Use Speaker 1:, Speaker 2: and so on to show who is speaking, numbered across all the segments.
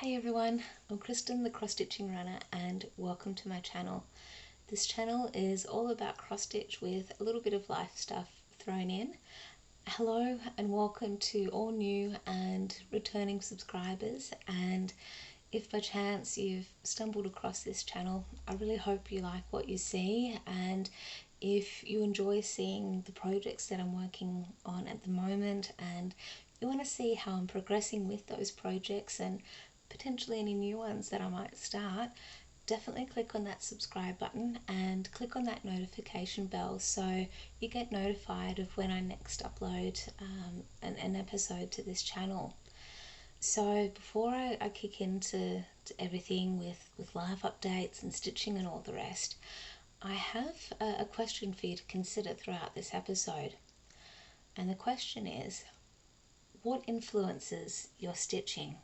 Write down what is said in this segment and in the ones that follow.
Speaker 1: Hey everyone, I'm Kustom the cross-stitching runner and welcome to my channel. This channel is all about cross-stitch with a little bit of life stuff thrown in. Hello and welcome to all new and returning subscribers, and if by chance you've stumbled across this channel, I really hope you like what you see, and if you enjoy seeing the projects that I'm working on at the moment and you want to see how I'm progressing with those projects and potentially any new ones that I might start, definitely click on that subscribe button and click on that notification bell so you get notified of when I next upload an episode to this channel. So before I kick into everything with live updates and stitching and all the rest, I have a question for you to consider throughout this episode. And the question is, what influences your stitching?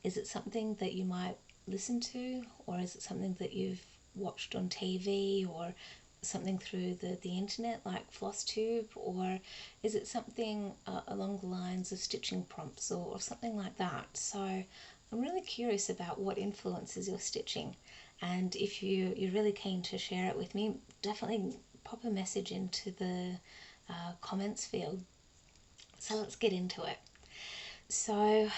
Speaker 1: Is it something that you might listen to, or is it something that you've watched on TV or something through the internet like Flosstube, or is it something along the lines of stitching prompts or something like that? So I'm really curious about what influences your stitching, and if you're really keen to share it with me, definitely pop a message into the comments field. So let's get into it. So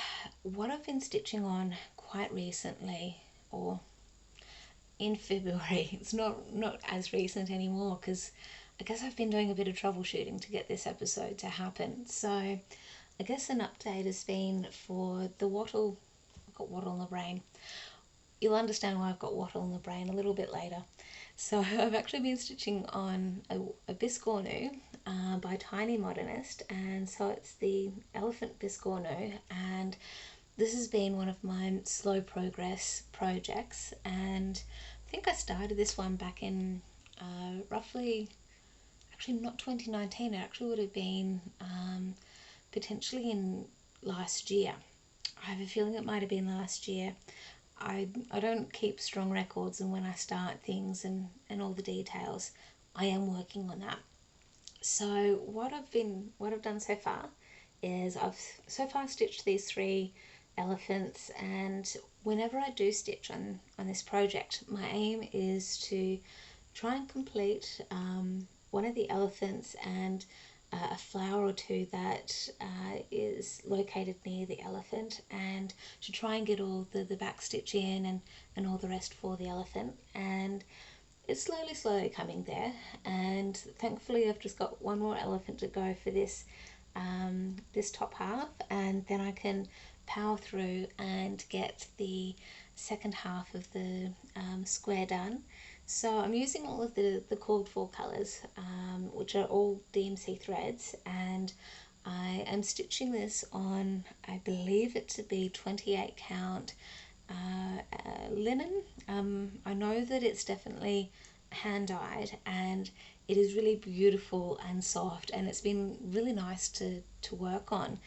Speaker 1: what I've been stitching on quite recently, or in February, it's not as recent anymore because I guess I've been doing a bit of troubleshooting to get this episode to happen. So I guess an update has been for the wattle. I've got wattle in the brain. You'll understand why I've got wattle in the brain a little bit later. So I've actually been stitching on a Biscornroo by Tiny Modernist, and so it's the Elephant Biscorno, and this has been one of my slow progress projects, and I think I started this one back in roughly, actually not 2019, it actually would have been potentially in last year. I have a feeling it might have been last year. I don't keep strong records, and when I start things and all the details, I am working on that. So what I've done so far is I've so far stitched these 3 elephants, and whenever I do stitch on this project, my aim is to try and complete one of the elephants and a flower or two that is located near the elephant, and to try and get all the back stitch in and all the rest for the elephant. And it's slowly coming there, and thankfully I've just got one more elephant to go for this this top half, and then I can power through and get the second half of the square done. So I'm using all of the called for colours, which are all DMC threads, and I am stitching this on, I believe it to be 28 count linen. I know that it's definitely hand dyed, and it is really beautiful and soft, and it's been really nice to work on.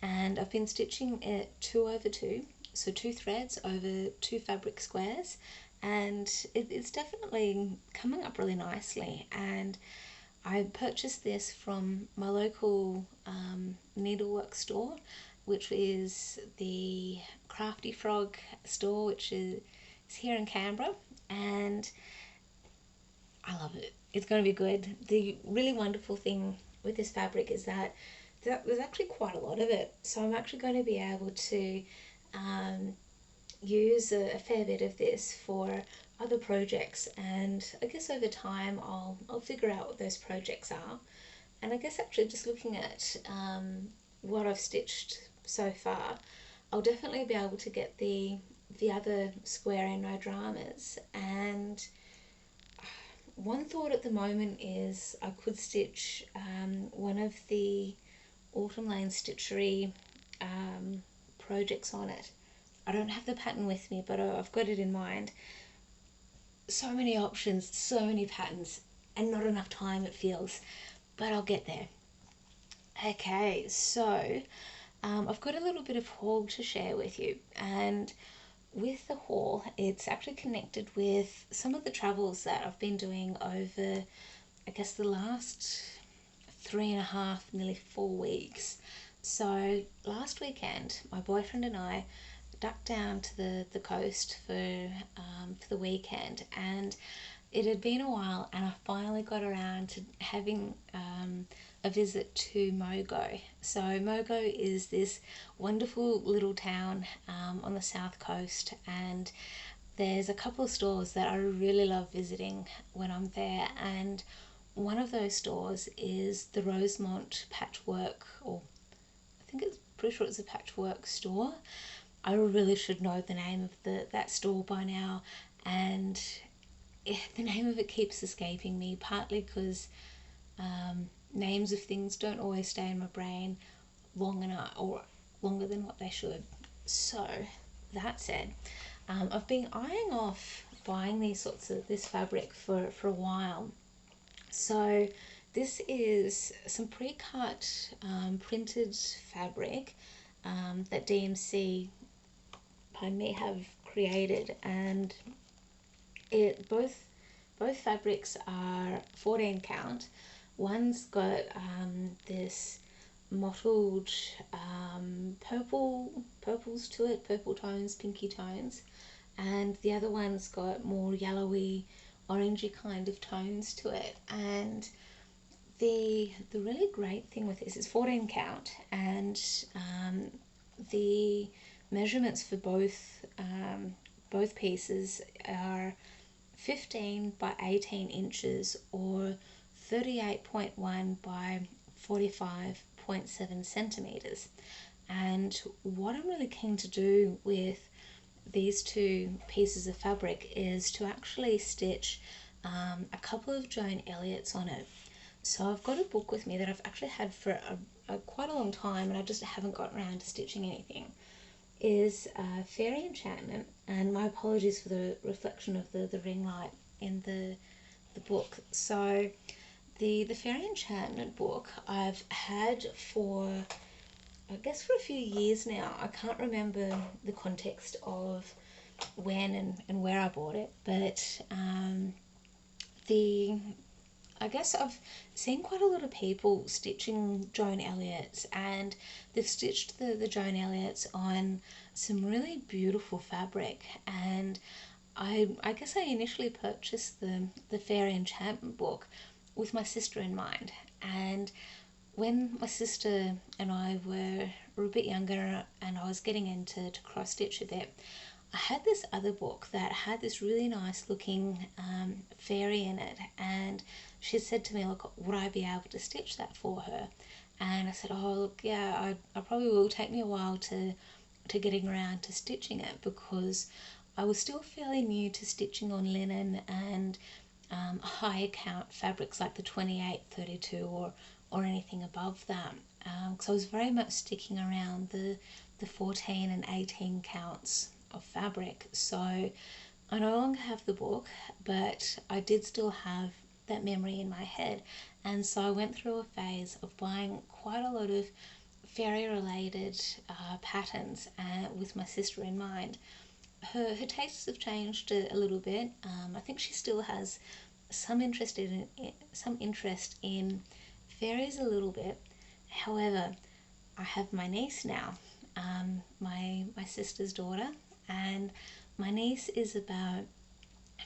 Speaker 1: And I've been stitching it 2 over 2, so 2 threads over 2 fabric squares, and it's definitely coming up really nicely. And I purchased this from my local needlework store, which is the Crafty Frog store, which is here in Canberra, and I love it. It's going to be good. The really wonderful thing with this fabric is that there's actually quite a lot of it, so I'm actually going to be able to use a fair bit of this for other projects, and I guess over time I'll figure out what those projects are. And I guess actually just looking at what I've stitched so far, I'll definitely be able to get the other square and no dramas. And one thought at the moment is I could stitch one of the Autumn Lane Stitchery projects on it. I don't have the pattern with me, but I've got it in mind. So many options, so many patterns, and not enough time it feels, but I'll get there. Okay, so I've got a little bit of haul to share with you, and with the haul, it's actually connected with some of the travels that I've been doing over, I guess, the last 3.5, nearly 4 weeks. So last weekend, my boyfriend and I ducked down to the coast for the weekend, and it had been a while, and I finally got around to having a visit to Mogo. So Mogo is this wonderful little town on the south coast, and there's a couple of stores that I really love visiting when I'm there, and one of those stores is the Rosemont Patchwork, or I think it's pretty sure it's a patchwork store. I really should know the name of that store by now, and the name of it keeps escaping me, partly because names of things don't always stay in my brain long enough or longer than what they should. So that said, I've been eyeing off buying this fabric for a while. So this is some pre-cut printed fabric that DMC, pardon me, have created, and both fabrics are 14 count. One's got this mottled purples to it, purple tones, pinky tones, and the other one's got more yellowy, orangey kind of tones to it. And the really great thing with this is 14 count, and the measurements for both pieces are 15 by 18 inches or 38.1 by 45.7 centimeters. And what I'm really keen to do with these two pieces of fabric is to actually stitch a couple of Joan Elliots on it. So I've got a book with me that I've actually had for quite a long time, and I just haven't gotten around to stitching anything. Is Fairy Enchantment, and my apologies for the reflection of the ring light in the book. So the Fairy Enchantment book I've had for, I guess, for a few years now. I can't remember the context of when and where I bought it, but I guess I've seen quite a lot of people stitching Joan Elliots, and they've stitched the Joan Elliots on some really beautiful fabric. And I guess I initially purchased the Fairy Enchantment book with my sister in mind. And when my sister and I were a bit younger and I was getting into cross stitch a bit, I had this other book that had this really nice looking fairy in it, and she said to me, look, would I be able to stitch that for her? And I said, oh look, yeah, I probably will take me a while to getting around to stitching it, because I was still fairly new to stitching on linen and higher count fabrics like the 28, 32 or anything above that, because I was very much sticking around the 14 and 18 counts of fabric. So I no longer have the book, but I did still have that memory in my head, and so I went through a phase of buying quite a lot of fairy related patterns with my sister in mind. Her tastes have changed a little bit. I think she still has some interest in fairies a little bit. However, I have my niece now, my sister's daughter, and my niece is about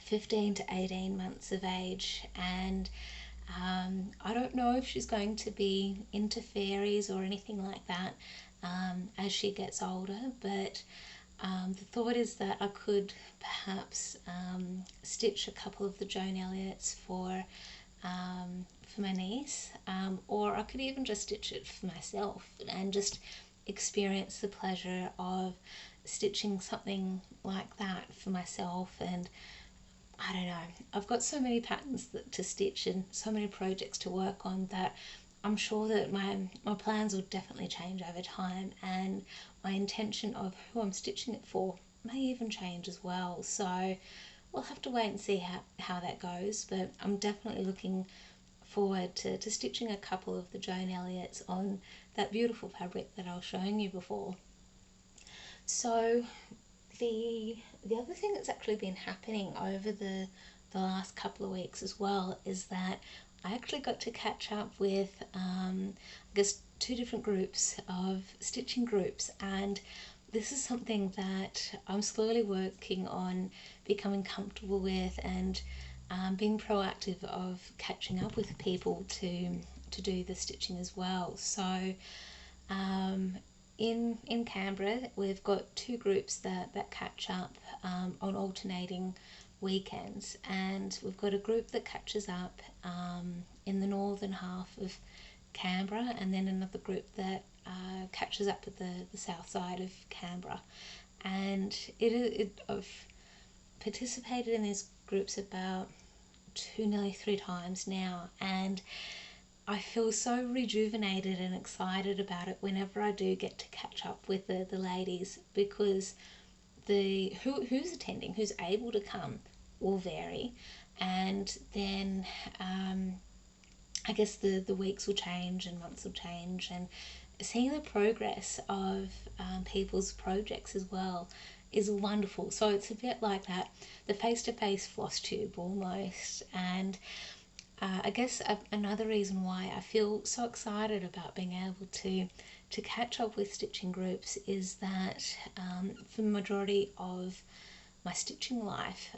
Speaker 1: 15 to 18 months of age, and I don't know if she's going to be into fairies or anything like that as she gets older, but the thought is that I could perhaps stitch a couple of the Joan Elliots for my niece, or I could even just stitch it for myself and just experience the pleasure of stitching something like that for myself. And I don't know, I've got so many patterns to stitch and so many projects to work on that I'm sure that my plans will definitely change over time, and my intention of who I'm stitching it for may even change as well. So we'll have to wait and see how that goes, but I'm definitely looking forward to stitching a couple of the Joan Elliots on that beautiful fabric that I was showing you before. So the other thing that's actually been happening over the last couple of weeks as well is that I actually got to catch up with I guess two different groups of stitching groups, and this is something that I'm slowly working on becoming comfortable with, and being proactive of catching up with people to do the stitching as well. So in Canberra, we've got two groups that catch up on alternating weekends, and we've got a group that catches up in the northern half of Canberra, and then another group that catches up at the south side of Canberra. And I've participated in these groups about nearly 3 times now, and I feel so rejuvenated and excited about it whenever I do get to catch up with the ladies, because who's attending, who's able to come, will vary, and then I guess the weeks will change and months will change, and seeing the progress of people's projects as well is wonderful. So it's a bit like that, the face-to-face Flosstube almost. And I guess another reason why I feel so excited about being able to catch up with stitching groups is that for the majority of my stitching life,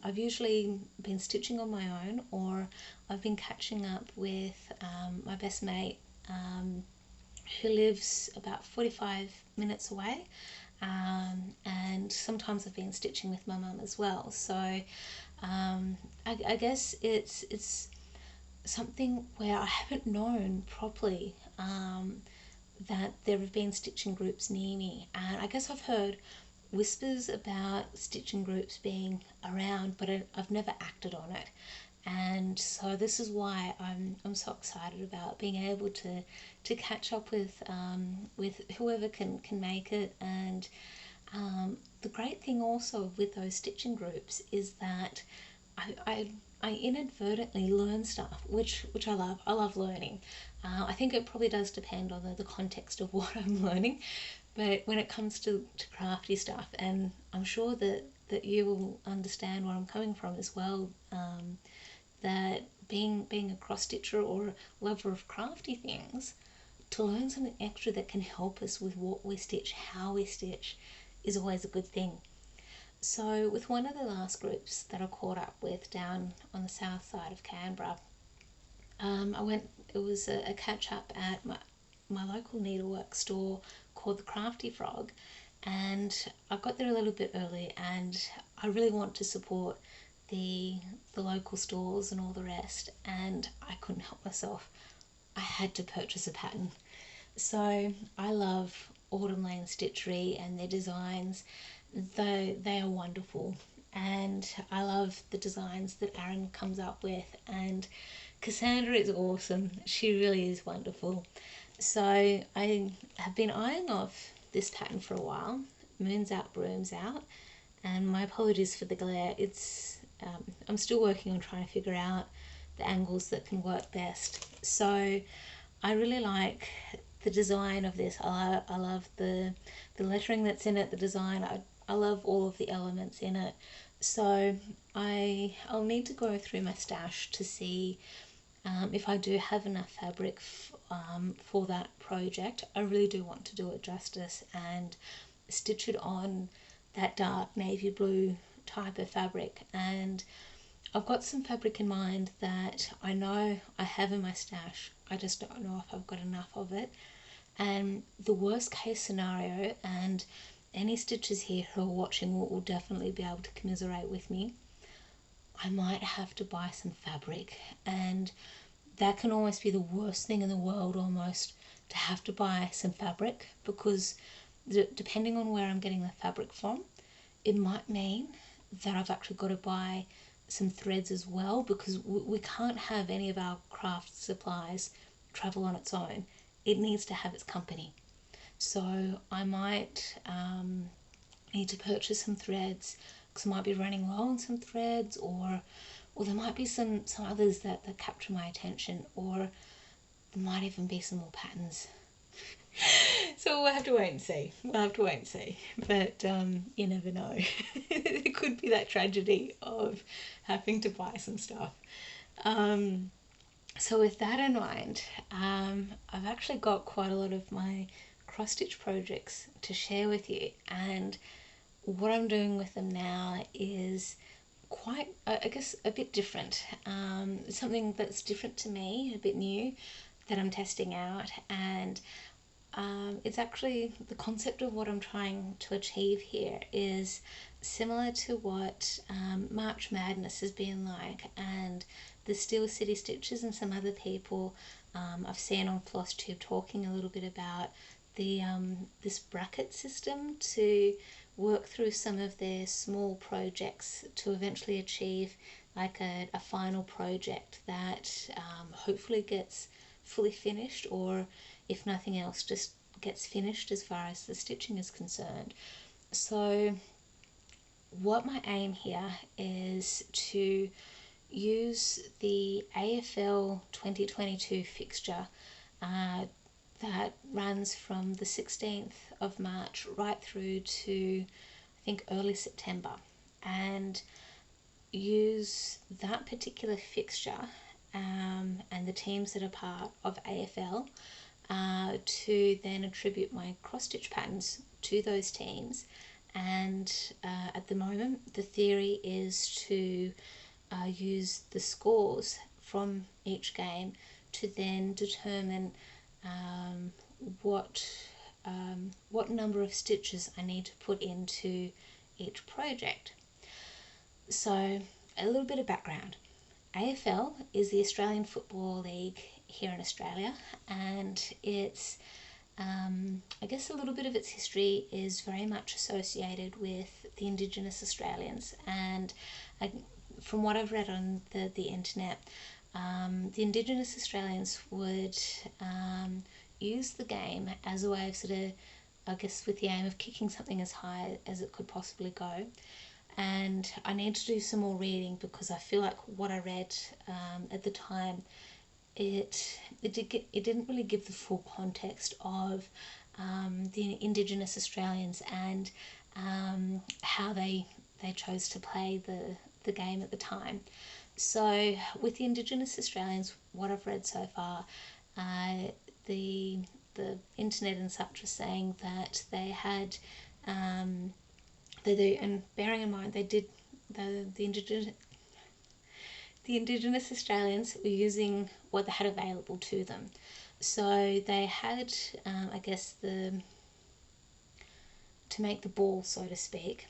Speaker 1: I've usually been stitching on my own, or I've been catching up with my best mate who lives about 45 minutes away, and sometimes I've been stitching with my mum as well. So I guess it's something where I haven't known properly that there have been stitching groups near me, and I guess I've heard whispers about stitching groups being around, but I've never acted on it. And so this is why I'm so excited about being able to catch up with whoever can make it. And the great thing also with those stitching groups is that I inadvertently learn stuff, which I love. I love learning. I think it probably does depend on the context of what I'm learning, but when it comes to crafty stuff, and I'm sure that you will understand where I'm coming from as well, that being a cross-stitcher or a lover of crafty things, to learn something extra that can help us with what we stitch, how we stitch, is always a good thing. So with one of the last groups that I caught up with down on the south side of Canberra, it was a catch-up at my local needlework store called the Crafty Frog, and I got there a little bit early, and I really want to support the local stores and all the rest, and I couldn't help myself. I had to purchase a pattern. So I love Autumn Lane Stitchery and their designs. They are wonderful, and I love the designs that Aaron comes up with, and Cassandra is awesome. She really is wonderful. So I have been eyeing off this pattern for a while. Moon's out, broom's out, and my apologies for the glare. I'm still working on trying to figure out the angles that can work best. So I really like the design of this. I love the lettering that's in it, the design. I love all of the elements in it. So I'll need to go through my stash to see if I do have enough fabric for that project. I really do want to do it justice and stitch it on that dark navy blue type of fabric. And I've got some fabric in mind that I know I have in my stash. I just don't know if I've got enough of it. And the worst case scenario, and any stitchers here who are watching will definitely be able to commiserate with me, I might have to buy some fabric, and that can almost be the worst thing in the world almost, to have to buy some fabric, because depending on where I'm getting the fabric from, it might mean that I've actually got to buy some threads as well, because we can't have any of our craft supplies travel on its own. It needs to have its company. So I might need to purchase some threads, because I might be running low on some threads, or there might be some others that capture my attention, or there might even be some more patterns. So we'll have to wait and see. But you never know. It could be that tragedy of having to buy some stuff. So with that in mind, I've actually got quite a lot of my cross-stitch projects to share with you, and what I'm doing with them now is quite, I guess, a bit different. Something that's different to me, a bit new, that I'm testing out, and it's actually the concept of what I'm trying to achieve here is similar to what March Madness has been like, and the Steel City Stitches and some other people I've seen on Flosstube talking a little bit about the this bracket system to work through some of their small projects to eventually achieve like a final project that hopefully gets fully finished, or if nothing else just gets finished as far as the stitching is concerned. So what my aim here is to use the AFL 2022 fixture that runs from the 16th of March right through to I think early September, and use that particular fixture and the teams that are part of AFL to then attribute my cross-stitch patterns to those teams. And at the moment the theory is to use the scores from each game to then determine what number of stitches I need to put into each project. So a little bit of background. AFL is the Australian Football League here in Australia, and it's I guess a little bit of its history is very much associated with the Indigenous Australians, and from what I've read on the internet, the Indigenous Australians would use the game as a way of sort of, I guess, with the aim of kicking something as high as it could possibly go. And I need to do some more reading because I feel like what I read at the time, it didn't really give the full context of the Indigenous Australians and how they chose to play the game at the time. So with the Indigenous Australians, what I've read so far, the internet and such are saying that they had and bearing in mind they did the Indigenous Australians were using what they had available to them. So they had, I guess, to make the ball, so to speak,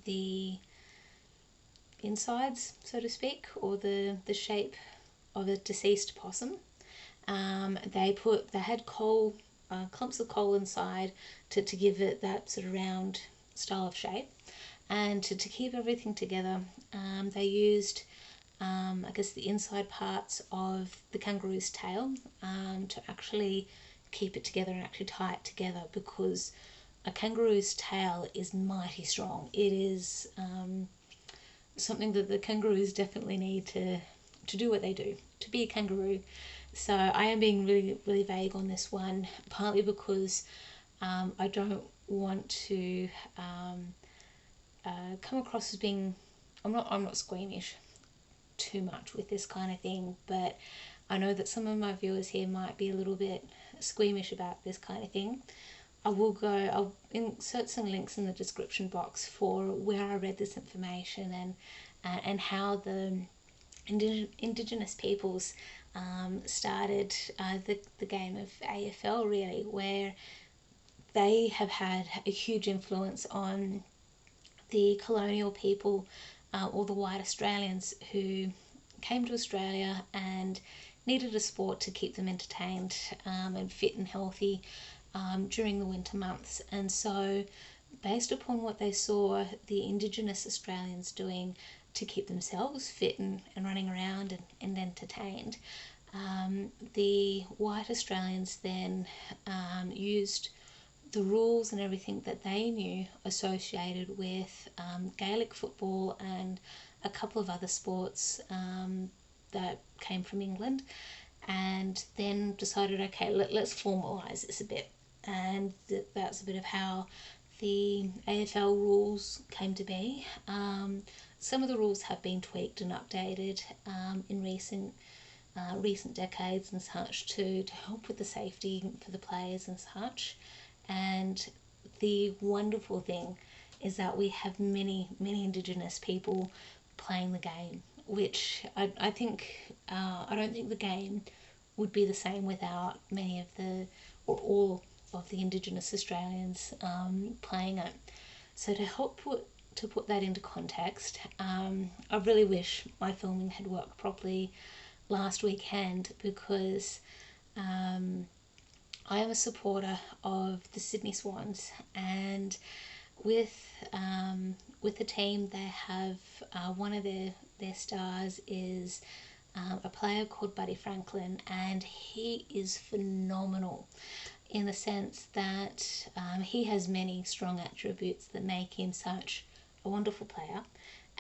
Speaker 1: the insides, so to speak, or the shape of a deceased possum. They had coal, clumps of coal inside to give it that sort of round style of shape, and to keep everything together, they used I guess the inside parts of the kangaroo's tail to actually keep it together and actually tie it together, because a kangaroo's tail is mighty strong. It is something that the kangaroos definitely need to do what they do, to be a kangaroo. So I am being really, really vague on this one, partly because I don't want to come across as being, I'm not squeamish too much with this kind of thing, but I know that some of my viewers here might be a little bit squeamish about this kind of thing. I'll insert some links in the description box for where I read this information and how the Indigenous peoples started the game of AFL, really, where they have had a huge influence on the colonial people, or the white Australians who came to Australia and needed a sport to keep them entertained and fit and healthy during the winter months. And so, based upon what they saw the Indigenous Australians doing to keep themselves fit and running around and entertained, the white Australians then used the rules and everything that they knew associated with Gaelic football and a couple of other sports that came from England, and then decided, okay, let's formalise this a bit. And that's a bit of how the AFL rules came to be. Some of the rules have been tweaked and updated in recent recent decades and such to help with the safety for the players and such. And the wonderful thing is that we have many Indigenous people playing the game, which I think I don't think the game would be the same without many of the or all of the Indigenous Australians playing it. So to put that into context, I really wish my filming had worked properly last weekend, because I am a supporter of the Sydney Swans, and with the team they have one of their stars is a player called Buddy Franklin, and he is phenomenal in the sense that he has many strong attributes that make him such a wonderful player,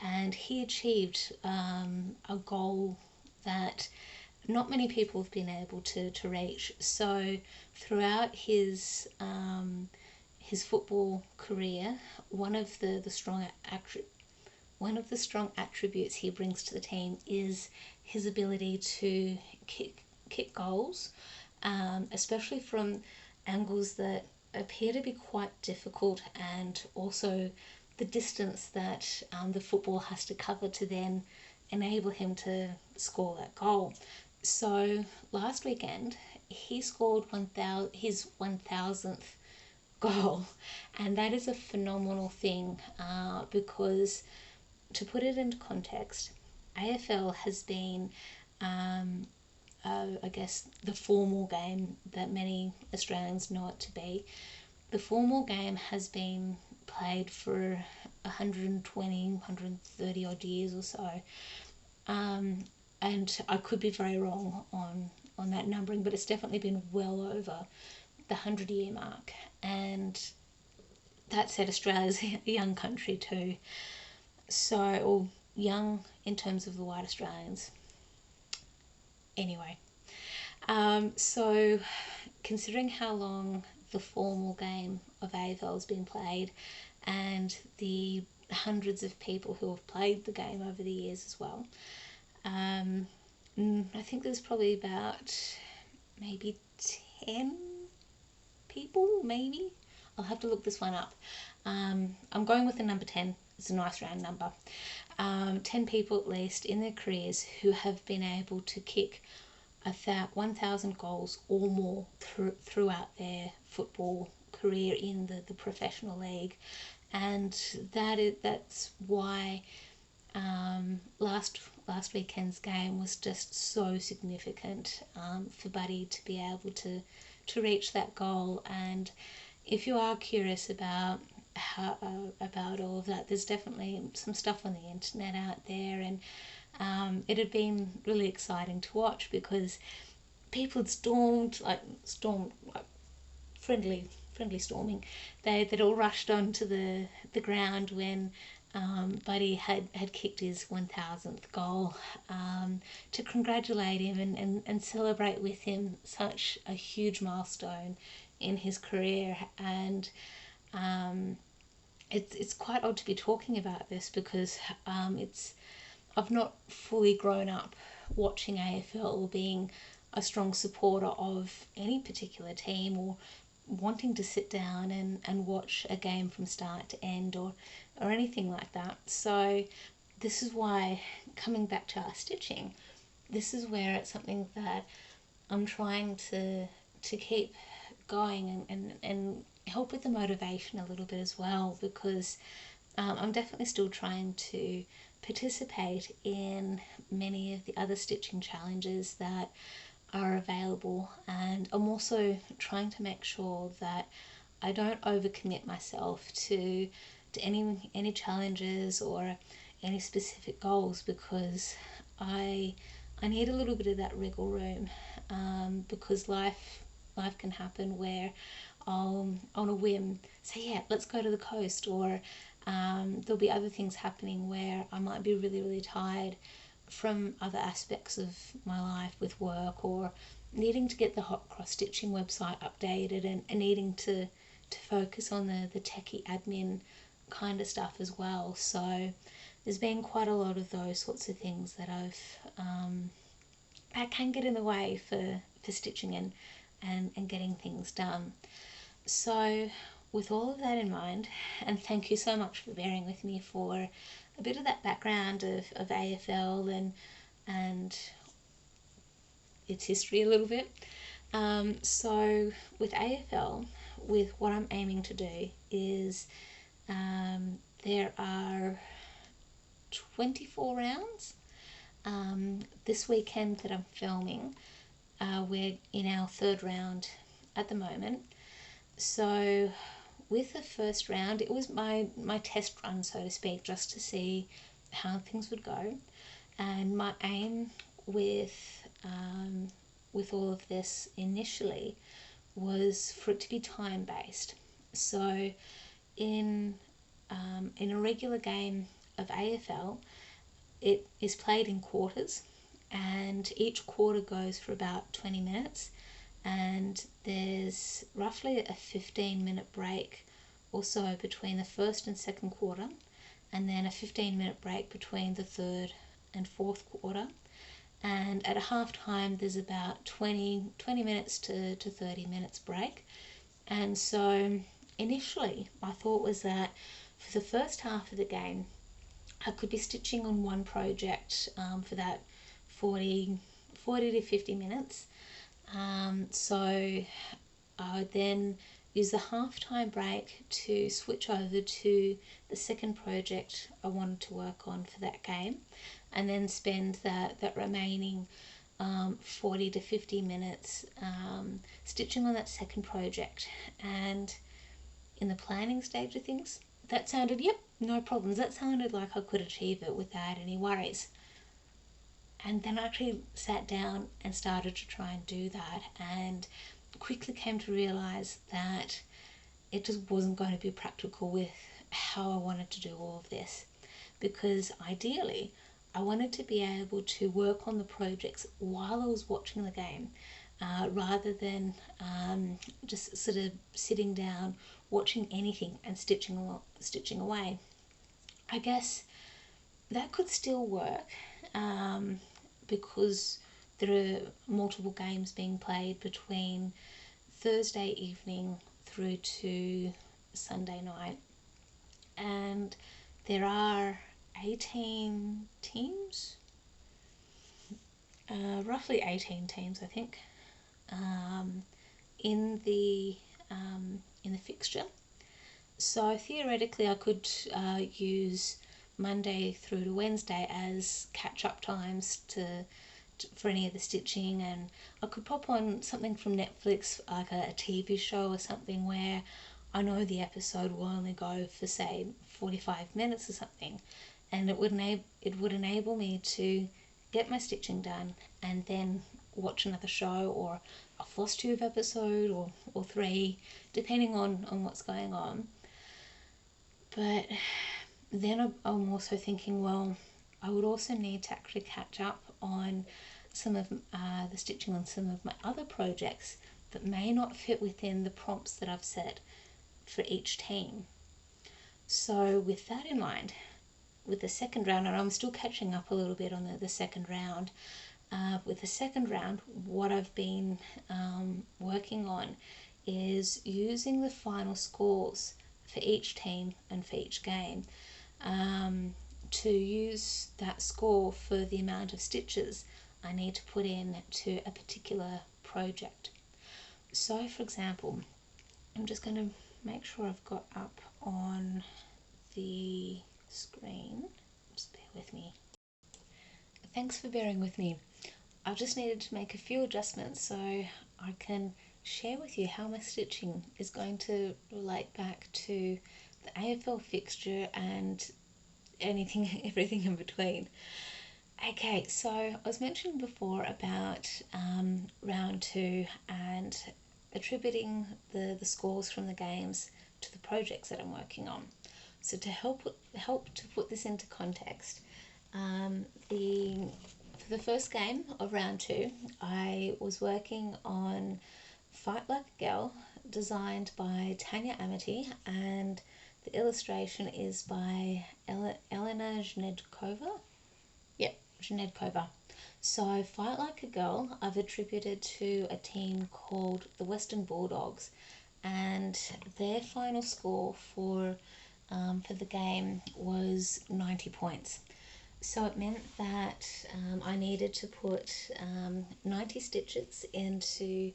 Speaker 1: and he achieved a goal that not many people have been able to reach. So throughout his football career, one of the strong attributes he brings to the team is his ability to kick goals, especially from angles that appear to be quite difficult, and also the distance that the football has to cover to then enable him to score that goal. So last weekend he scored his 1000th goal, and that is a phenomenal thing, because to put it into context, AFL has been I guess the formal game that many Australians know it to be. The formal game has been played for 120, 130 odd years or so. And I could be very wrong on that numbering, but it's definitely been well over the 100-year mark. And that said, Australia's a young country too. So, or young in terms of the white Australians. Anyway, so considering how long the formal game of AFL has been played, and the hundreds of people who have played the game over the years as well, I think there's probably about maybe 10 people, maybe. I'll have to look this one up. I'm going with the number 10. It's a nice round number. 10 people at least in their careers who have been able to kick 1,000 goals or more throughout their football career in the professional league. And that's why last weekend's game was just so significant for Buddy to be able to reach that goal. And if you are curious about all of that, there's definitely some stuff on the internet out there, and it had been really exciting to watch because people had stormed friendly storming. They'd all rushed onto the ground when Buddy had kicked his 1000th goal, to congratulate him and celebrate with him such a huge milestone in his career. And it's quite odd to be talking about this because I've not fully grown up watching AFL or being a strong supporter of any particular team, or wanting to sit down and watch a game from start to end or anything like that. So this is why, coming back to our stitching, this is where it's something that I'm trying to keep going and help with the motivation a little bit as well, because I'm definitely still trying to participate in many of the other stitching challenges that are available, and I'm also trying to make sure that I don't overcommit myself to any challenges or any specific goals, because I need a little bit of that wriggle room, because life can happen where I'll on a whim say, yeah, let's go to the coast, or there'll be other things happening where I might be really, really tired from other aspects of my life with work, or needing to get the hot cross stitching website updated and needing to focus on the techie admin kind of stuff as well. So there's been quite a lot of those sorts of things that I've that can get in the way for stitching and getting things done. So with all of that in mind, and thank you so much for bearing with me for a bit of that background of AFL and its history a little bit. So with AFL, with what I'm aiming to do is there are 24 rounds. This weekend that I'm filming, we're in our third round at the moment. So with the first round, it was my test run, so to speak, just to see how things would go. And my aim with all of this initially was for it to be time based. So in a regular game of AFL, it is played in quarters, and each quarter goes for about 20 minutes, and there's roughly a 15-minute break or so between the first and second quarter, and then a 15-minute break between the third and fourth quarter. And at a half time there's about 20 minutes to 30 minutes break. And so initially my thought was that for the first half of the game I could be stitching on one project for that 40 to 50 minutes. So I would then use the half-time break to switch over to the second project I wanted to work on for that game, and then spend that remaining 40 to 50 minutes stitching on that second project. And in the planning stage of things, that sounded, yep, no problems. That sounded like I could achieve it without any worries. And then I actually sat down and started to try and do that, and quickly came to realise that it just wasn't going to be practical with how I wanted to do all of this. Because ideally, I wanted to be able to work on the projects while I was watching the game, rather than just sort of sitting down, watching anything and stitching away. I guess that could still work, because there are multiple games being played between Thursday evening through to Sunday night, and there are 18 teams, roughly 18 teams I think, in the fixture. So theoretically I could use Monday through to Wednesday as catch-up times for any of the stitching, and I could pop on something from Netflix, like a TV show or something, where I know the episode will only go for, say, 45 minutes or something, and it would enable me to get my stitching done and then watch another show or a Flosstube episode or 3, depending on what's going on. But then I'm also thinking, well, I would also need to actually catch up on some of the stitching on some of my other projects that may not fit within the prompts that I've set for each team. So with that in mind, with the second round, and I'm still catching up a little bit on the second round, with the second round, what I've been working on is using the final scores for each team and for each game, to use that score for the amount of stitches I need to put in to a particular project. So for example, I'm just going to make sure I've got up on the screen. Just bear with me. Thanks for bearing with me. I just needed to make a few adjustments so I can share with you how my stitching is going to relate back to the AFL fixture and everything in between. Okay, so I was mentioning before about round 2 and attributing the scores from the games to the projects that I'm working on. So to help to put this into context, for the first game of round 2, I was working on Fight Like a Girl, designed by Tanya Amity, and the illustration is by Elena Zhnedkova. Yep, Cover. So Fight Like a Girl I've attributed to a team called the Western Bulldogs, and their final score for the game was 90 points. So it meant that I needed to put 90 stitches into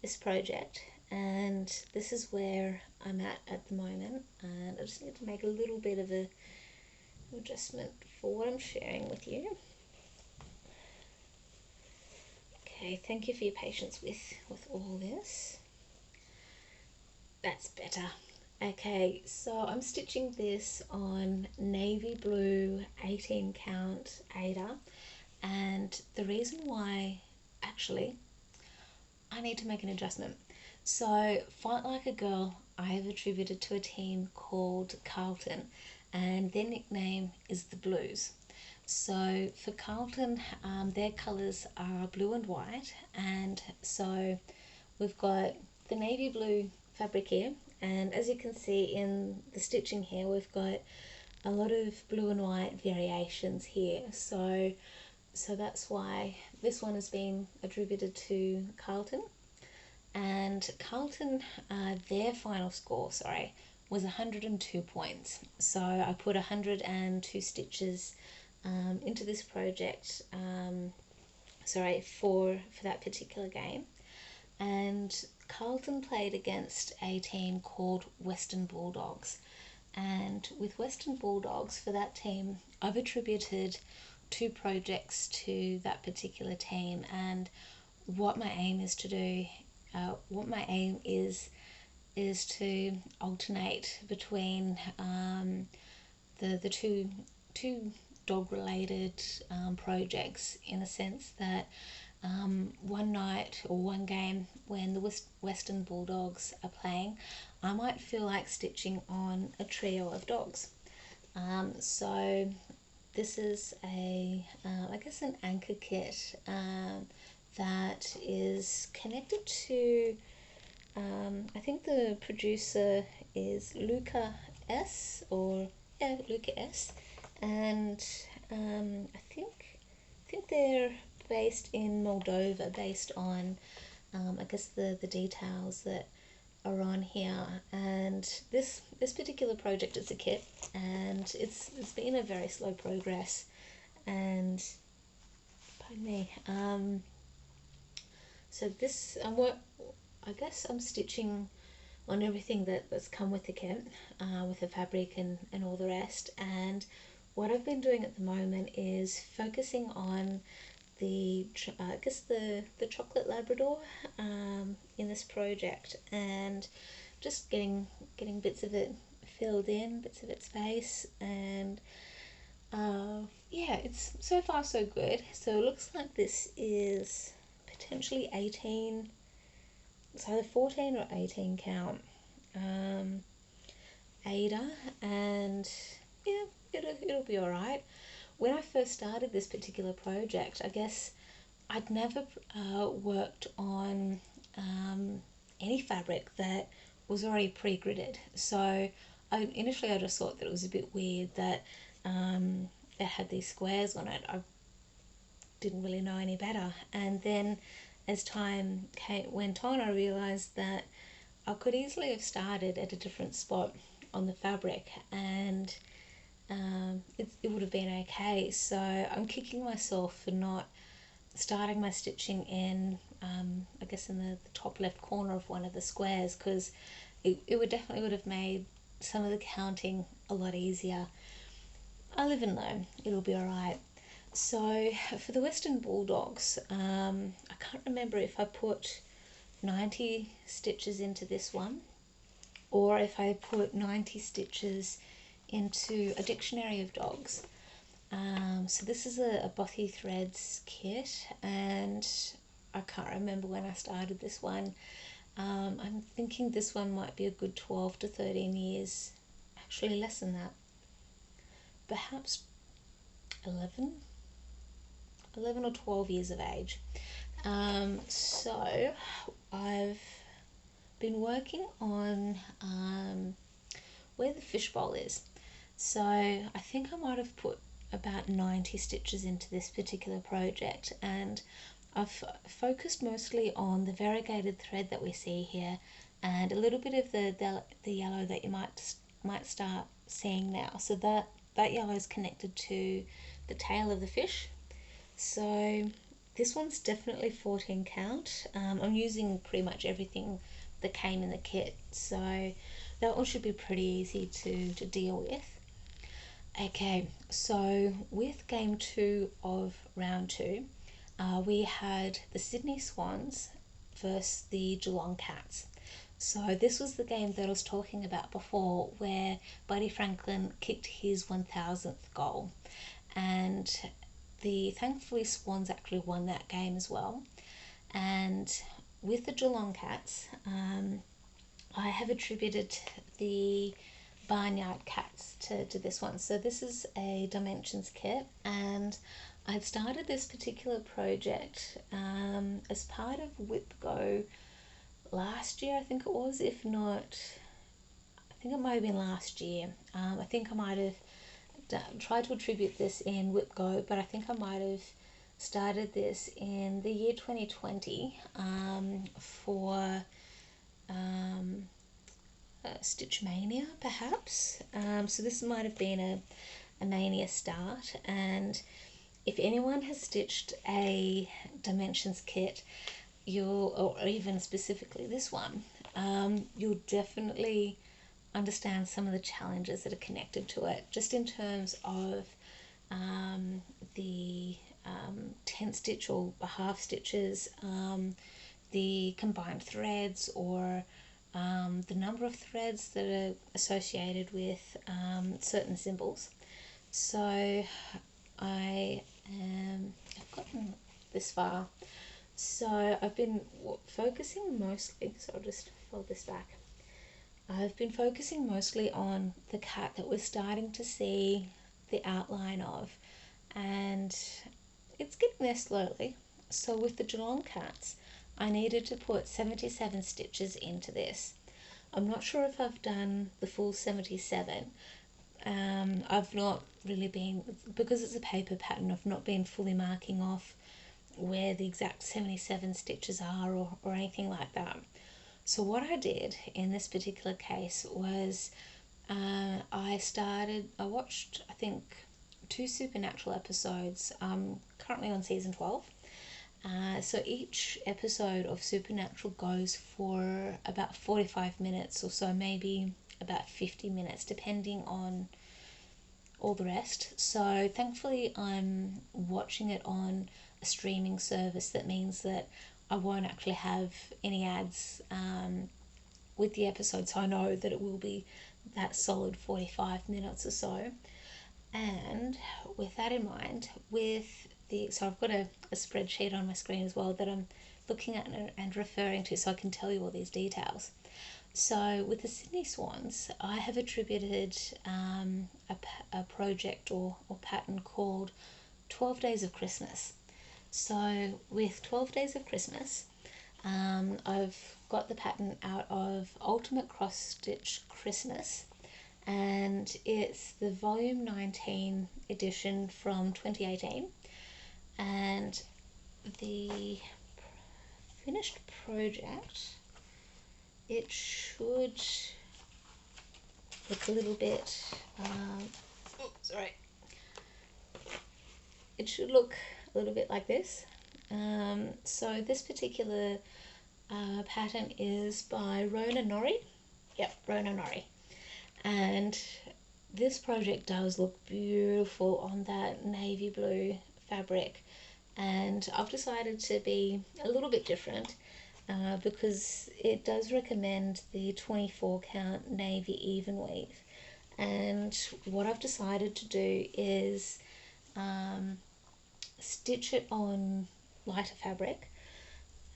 Speaker 1: this project, and this is where I'm at the moment, and I just need to make a little bit of a adjustment for what I'm sharing with you. Okay, thank you for your patience with all this. That's better. Okay, so I'm stitching this on navy blue 18 count Ada, and the reason why, actually, I need to make an adjustment. So Fight Like a Girl I have attributed to a team called Carlton, and their nickname is the Blues. So for Carlton, their colours are blue and white, and so we've got the navy blue fabric here, and as you can see in the stitching here, we've got a lot of blue and white variations here, so that's why this one has been attributed to Carlton. And Carlton, their final score, was 102 points. So I put 102 stitches into this project, for that particular game. And Carlton played against a team called Western Bulldogs. And with Western Bulldogs, for that team, I've attributed 2 projects to that particular team. And what my aim is to do, is to alternate between the two dog related projects, in a sense that one night or one game when the Western Bulldogs are playing, I might feel like stitching on a trio of dogs. So this is I guess an anchor kit that is connected to, I think the producer is Luca S, Luca S, and I think they're based in Moldova, based on I guess the details that are on here. And this particular project is a kit, and it's been a very slow progress, and pardon me, so this, I guess I'm stitching on everything that's come with the kit, with the fabric and all the rest. And what I've been doing at the moment is focusing on the chocolate Labrador in this project, and just getting bits of it filled in, bits of its face, and yeah, it's so far so good. So it looks like this is potentially 18, so either 14 or 18 count Ada, and yeah, it'll be alright. When I first started this particular project, I guess I'd never worked on any fabric that was already pre-gridded, so initially I just thought that it was a bit weird that it had these squares on it. I didn't really know any better, and then as time went on, I realised that I could easily have started at a different spot on the fabric, and it would have been okay. So I'm kicking myself for not starting my stitching in, I guess in the top left corner of one of the squares, because it would have made some of the counting a lot easier. I live and learn, it'll be alright. So for the Western Bulldogs, I can't remember if I put 90 stitches into this one, or if I put 90 stitches into a dictionary of dogs. So this is a Bothy threads kit, and I can't remember when I started this one. I'm thinking this one might be a good 12 to 13 years, actually less than that, perhaps 11 or 12 years of age. So I've been working on where the fishbowl is. So I think I might have put about 90 stitches into this particular project, and I've focused mostly on the variegated thread that we see here and a little bit of the yellow that you might start seeing now. So that yellow is connected to the tail of the fish. So this one's definitely 14 count. I'm using pretty much everything that came in the kit, so that one should be pretty easy to deal with. Okay, so with game 2 of round 2, we had the Sydney Swans versus the Geelong Cats. So this was the game that I was talking about before, where Buddy Franklin kicked his 1000th goal, and thankfully Swans actually won that game as well. And with the Geelong Cats, I have attributed the Barnyard Cats to this one. So this is a Dimensions kit, and I'd started this particular project as part of Whip Go last year, I think it was. If not, I think it might have been last year. I think I might have tried to attribute this in Whip Go, but I think I might have started this in the year 2020 for Stitch Mania, perhaps. So this might have been a Mania start, and if anyone has stitched a Dimensions kit, or even specifically this one, you'll definitely understand some of the challenges that are connected to it, just in terms of the 10 stitch or half stitches, the combined threads, or the number of threads that are associated with certain symbols. So I've gotten this far. So I've been focusing mostly, so I'll just fold this back. I've been focusing mostly on the cat that we're starting to see the outline of, and it's getting there slowly. So with the Geelong Cats, I needed to put 77 stitches into this. I'm not sure if I've done the full 77. I've not really been, because it's a paper pattern, I've not been fully marking off where the exact 77 stitches are or anything like that. So what I did in this particular case was I watched, I think, 2 Supernatural episodes. I'm currently on season 12. So each episode of Supernatural goes for about 45 minutes or so, maybe about 50 minutes, depending on all the rest. So thankfully I'm watching it on a streaming service. That means that I won't actually have any ads with the episode, so I know that it will be that solid 45 minutes or so. And with that in mind, so I've got a spreadsheet on my screen as well that I'm looking at and referring to, so I can tell you all these details. So with the Sydney Swans, I have attributed a project or pattern called 12 Days of Christmas. So with 12 Days of Christmas, I've got the pattern out of Ultimate Cross Stitch Christmas, and it's the volume 19 edition from 2018, and the finished project, it should look a little bit it should look a little bit like this. So this particular pattern is by Rhona Norrie. Yep, Rhona Norrie. And this project does look beautiful on that navy blue fabric, and I've decided to be a little bit different because it does recommend the 24 count navy even weave, and what I've decided to do is stitch it on lighter fabric.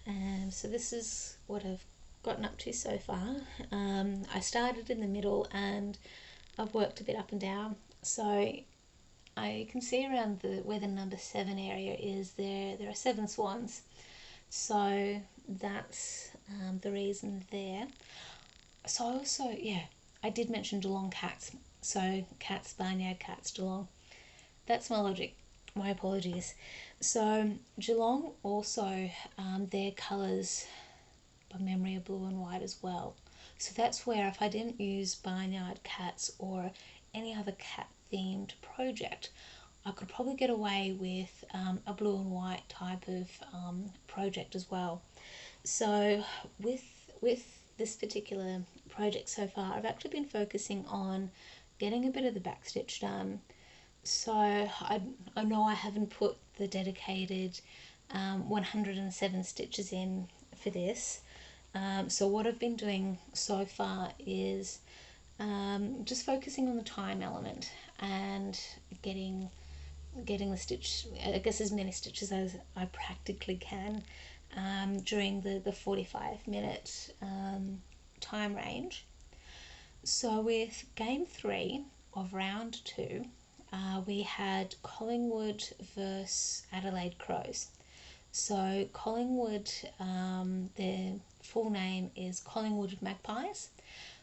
Speaker 1: And so this is what I've gotten up to so far. I started in the middle and I've worked a bit up and down. So I can see around where the number 7 area is, there are 7 swans. So that's the reason there. So I also, I did mention Geelong Cats. So Cats, Barnyard Cats, Geelong. that's my logic. My apologies. So Geelong also, their colours by memory are blue and white as well. So that's where if I didn't use Barnyard cats or any other cat themed project, I could probably get away with a blue and white type of project as well. So with this particular project so far, I've actually been focusing on getting a bit of the backstitch done. So I know I haven't put the dedicated 107 stitches in for this. So what I've been doing so far is just focusing on the time element and getting the stitch, I guess as many stitches as I practically can during the 45-minute time range. So with game 3 of round 2, we had Collingwood versus Adelaide Crows. So Collingwood, their full name is Collingwood Magpies.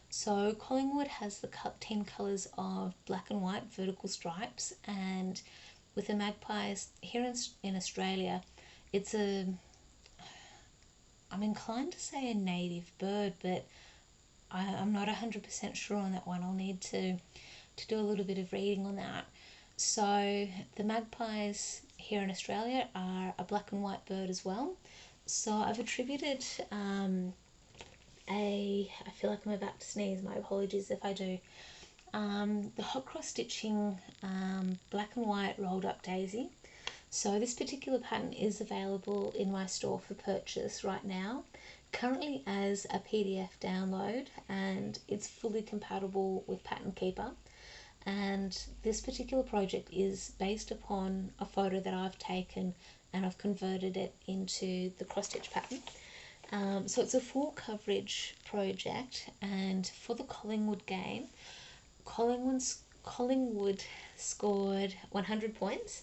Speaker 1: So Collingwood has the team colours of black and white vertical stripes, and with the Magpies here in Australia, it's I'm inclined to say a native bird, but I'm not 100% sure on that one. I'll need to do a little bit of reading on that. So the magpies here in Australia are a black and white bird as well. So I've attributed I feel like I'm about to sneeze, my apologies if I do. The hot cross stitching black and white rolled up daisy. So this particular pattern is available in my store for purchase right now, currently as a PDF download, and it's fully compatible with Pattern Keeper. And this particular project is based upon a photo that I've taken and I've converted it into the cross stitch pattern. So it's a full coverage project, and for the Collingwood game, Collingwood scored 100 points,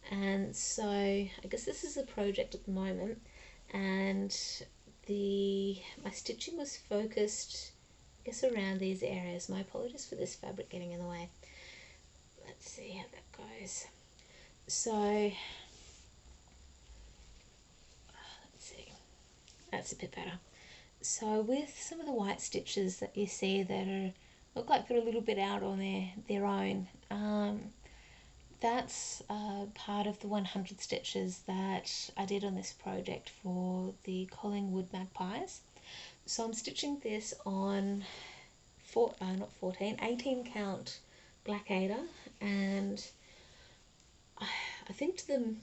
Speaker 1: and so I guess this is a project at the moment, and my stitching was focused, I guess, around these areas. My apologies for this fabric getting in the way. Let's see how that goes. So let's see, that's a bit better. So with some of the white stitches that you see that look like they're a little bit out on their own, that's part of the 100 stitches that I did on this project for the Collingwood Magpies. So I'm stitching this on 18 count black Ada, and I think to the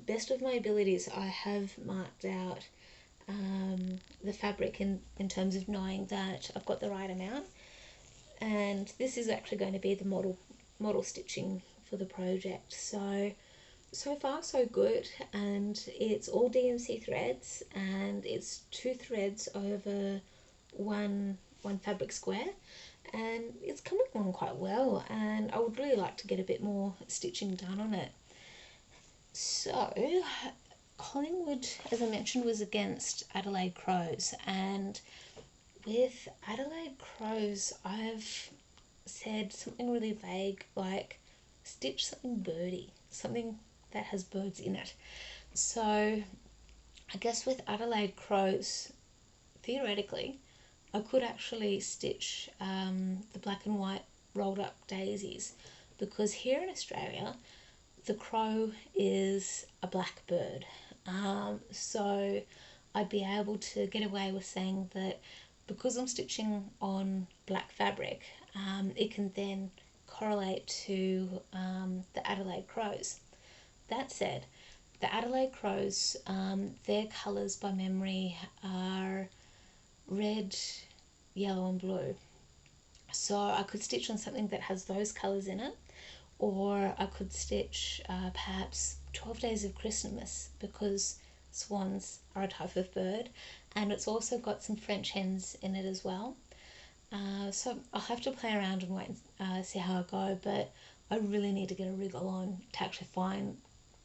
Speaker 1: best of my abilities I have marked out the fabric in terms of knowing that I've got the right amount, and this is actually going to be the model stitching for the project. So far so good, and it's all DMC threads, and it's 2 threads over one fabric square, and it's coming along quite well, and I would really like to get a bit more stitching done on it. So Collingwood, as I mentioned, was against Adelaide Crows, and with Adelaide Crows I've said something really vague like stitch something birdy, something that has birds in it. So I guess with Adelaide Crows, theoretically I could actually stitch the black and white rolled up daisies, because here in Australia the crow is a black bird. So I'd be able to get away with saying that because I'm stitching on black fabric, it can then correlate to the Adelaide Crows. That said, the Adelaide Crows, their colours by memory are red, yellow and blue. So I could stitch on something that has those colours in it, or I could stitch perhaps 12 Days of Christmas, because swans are a type of bird, and it's also got some French hens in it as well. So I'll have to play around and wait and see how I go, but I really need to get a wriggle on to actually find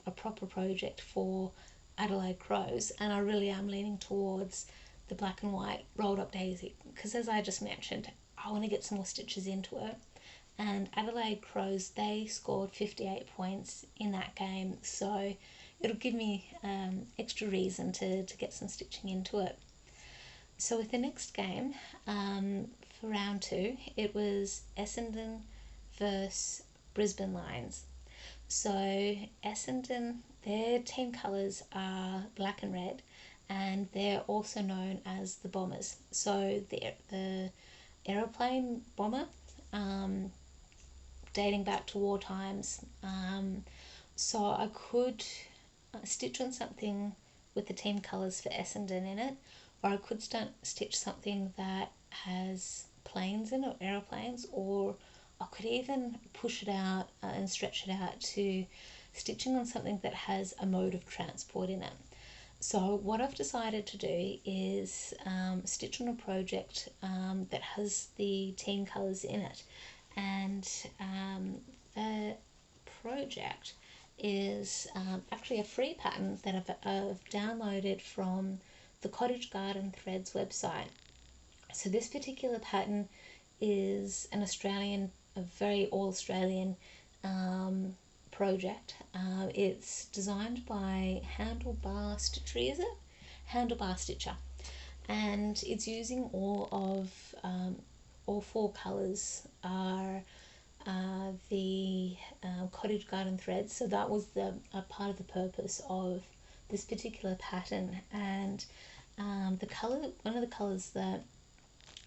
Speaker 1: a proper project for Adelaide Crows, and I really am leaning towards the black and white rolled up daisy, because as I just mentioned, I want to get some more stitches into it, and Adelaide Crows, they scored 58 points in that game, so it'll give me extra reason to get some stitching into it. So with the next game, for round 2, it was Essendon versus Brisbane Lions. So Essendon, their team colours are black and red, and they're also known as the Bombers. So the aeroplane bomber, dating back to war times. So I could stitch on something with the team colours for Essendon in it, or I could stitch something that has planes in it, or aeroplanes, or I could even push it out and stretch it out to stitching on something that has a mode of transport in it. So what I've decided to do is stitch on a project that has the team colours in it, and the project is actually a free pattern that I've downloaded from the Cottage Garden Threads website. So this particular pattern is an Australian, a very all-Australian project. It's designed by Handlebar Stitchery, is it? Handlebar Stitcher. And it's using all 4 colours are the Cottage Garden Threads. So that was a part of the purpose of this particular pattern. And the colour, one of the colours that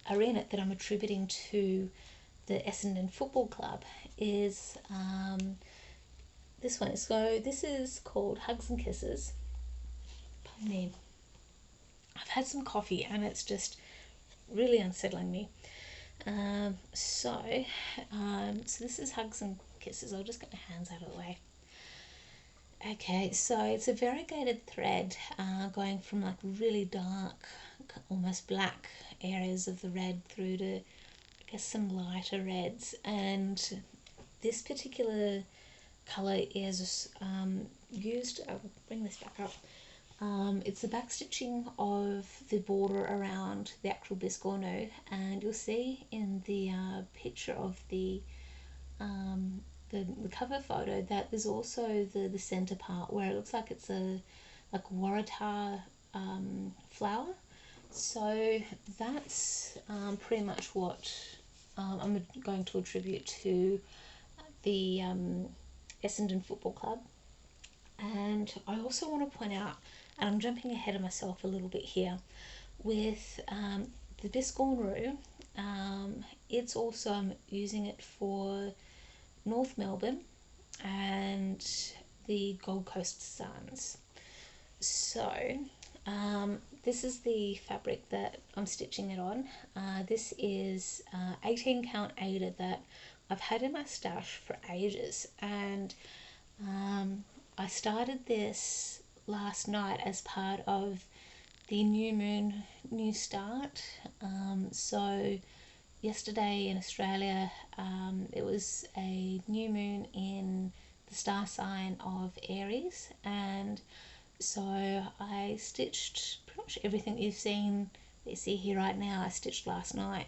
Speaker 1: are in it that I'm attributing to the Essendon Football Club is this one. So this is called Hugs and Kisses. Pardon me. I've had some coffee and it's just really unsettling me. So this is Hugs and Kisses. I'll just get my hands out of the way. Okay, so it's a variegated thread going from like really dark, almost black areas of the red through to, I guess, some lighter reds. And this particular colour is used, I'll bring this back up, it's the back stitching of the border around the actual Biscornroo, and you'll see in the picture of the cover photo that there's also the centre part where it looks like it's a waratah flower. So that's pretty much what I'm going to attribute to the Essendon Football Club. And I also want to point out, and I'm jumping ahead of myself a little bit here, with the Biscornroo, it's also, I'm using it for North Melbourne and the Gold Coast Suns. So this is the fabric that I'm stitching it on. This is 18 count Aida that I've had in my stash for ages, and I started this last night as part of the new moon, new start. So yesterday in Australia, it was a new moon in the star sign of Aries, and so I stitched pretty much everything you see here right now. I stitched last night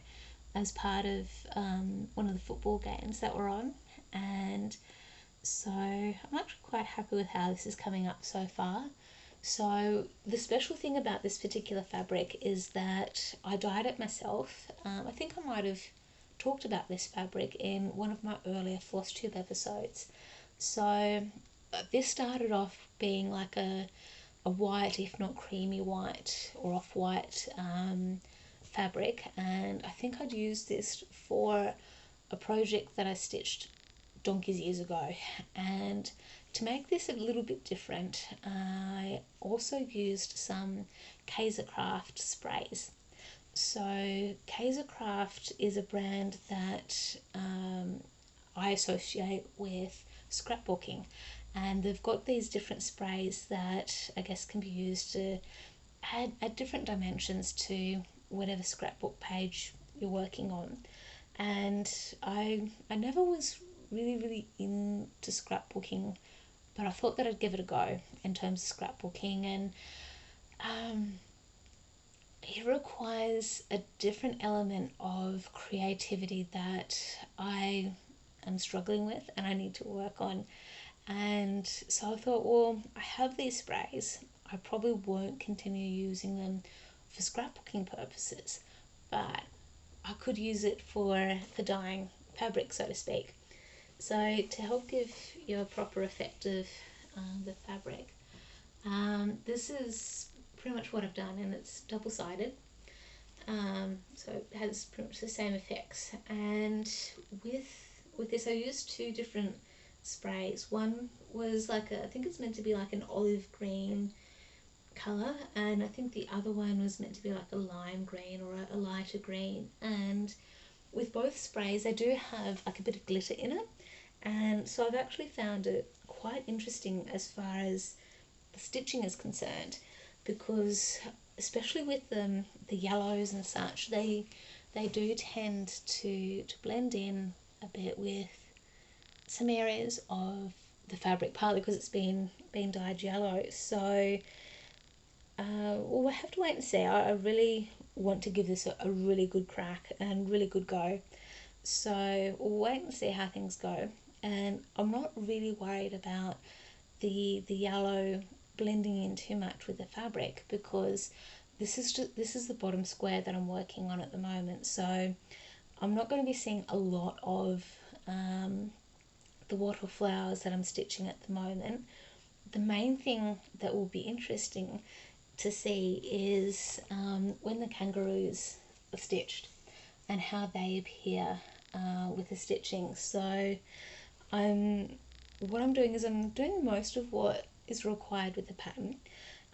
Speaker 1: as part of one of the football games that were on, and so I'm actually quite happy with how this is coming up so far. So the special thing about this particular fabric is that I dyed it myself. I think I might have talked about this fabric in one of my earlier Flosstube episodes. So this started off being like a white, if not creamy white or off-white fabric, and I think I'd used this for a project that I stitched donkeys years ago. And to make this a little bit different, I also used some Kaiser craft sprays. So Kaiser craft is a brand that I associate with scrapbooking, and they've got these different sprays that I guess can be used to add different dimensions to whatever scrapbook page you're working on. And I never was really into scrapbooking, but I thought that I'd give it a go in terms of scrapbooking, and it requires a different element of creativity that I am struggling with and I need to work on. And so I thought, well, I have these sprays. I probably won't continue using them for scrapbooking purposes, but I could use it for dyeing fabric, so to speak. So to help give you a proper effect of the fabric, this is pretty much what I've done, and it's double-sided. So it has pretty much the same effects. And with this I used two different sprays. One was like I think it's meant to be like an olive green colour, and I think the other one was meant to be like a lime green or a lighter green. And with both sprays they do have like a bit of glitter in it, and so I've actually found it quite interesting as far as the stitching is concerned, because especially with the yellows and such, they do tend to blend in a bit with some areas of the fabric, partly because it's been dyed yellow. So we'll have to wait and see. I really want to give this a really good crack and really good go. So we'll wait and see how things go. And I'm not really worried about the yellow blending in too much with the fabric, because this is the bottom square that I'm working on at the moment. So I'm not going to be seeing a lot of the wattle flowers that I'm stitching at the moment. The main thing that will be interesting to see is when the kangaroos are stitched and how they appear with the stitching. So what I'm doing is I'm doing most of what is required with the pattern.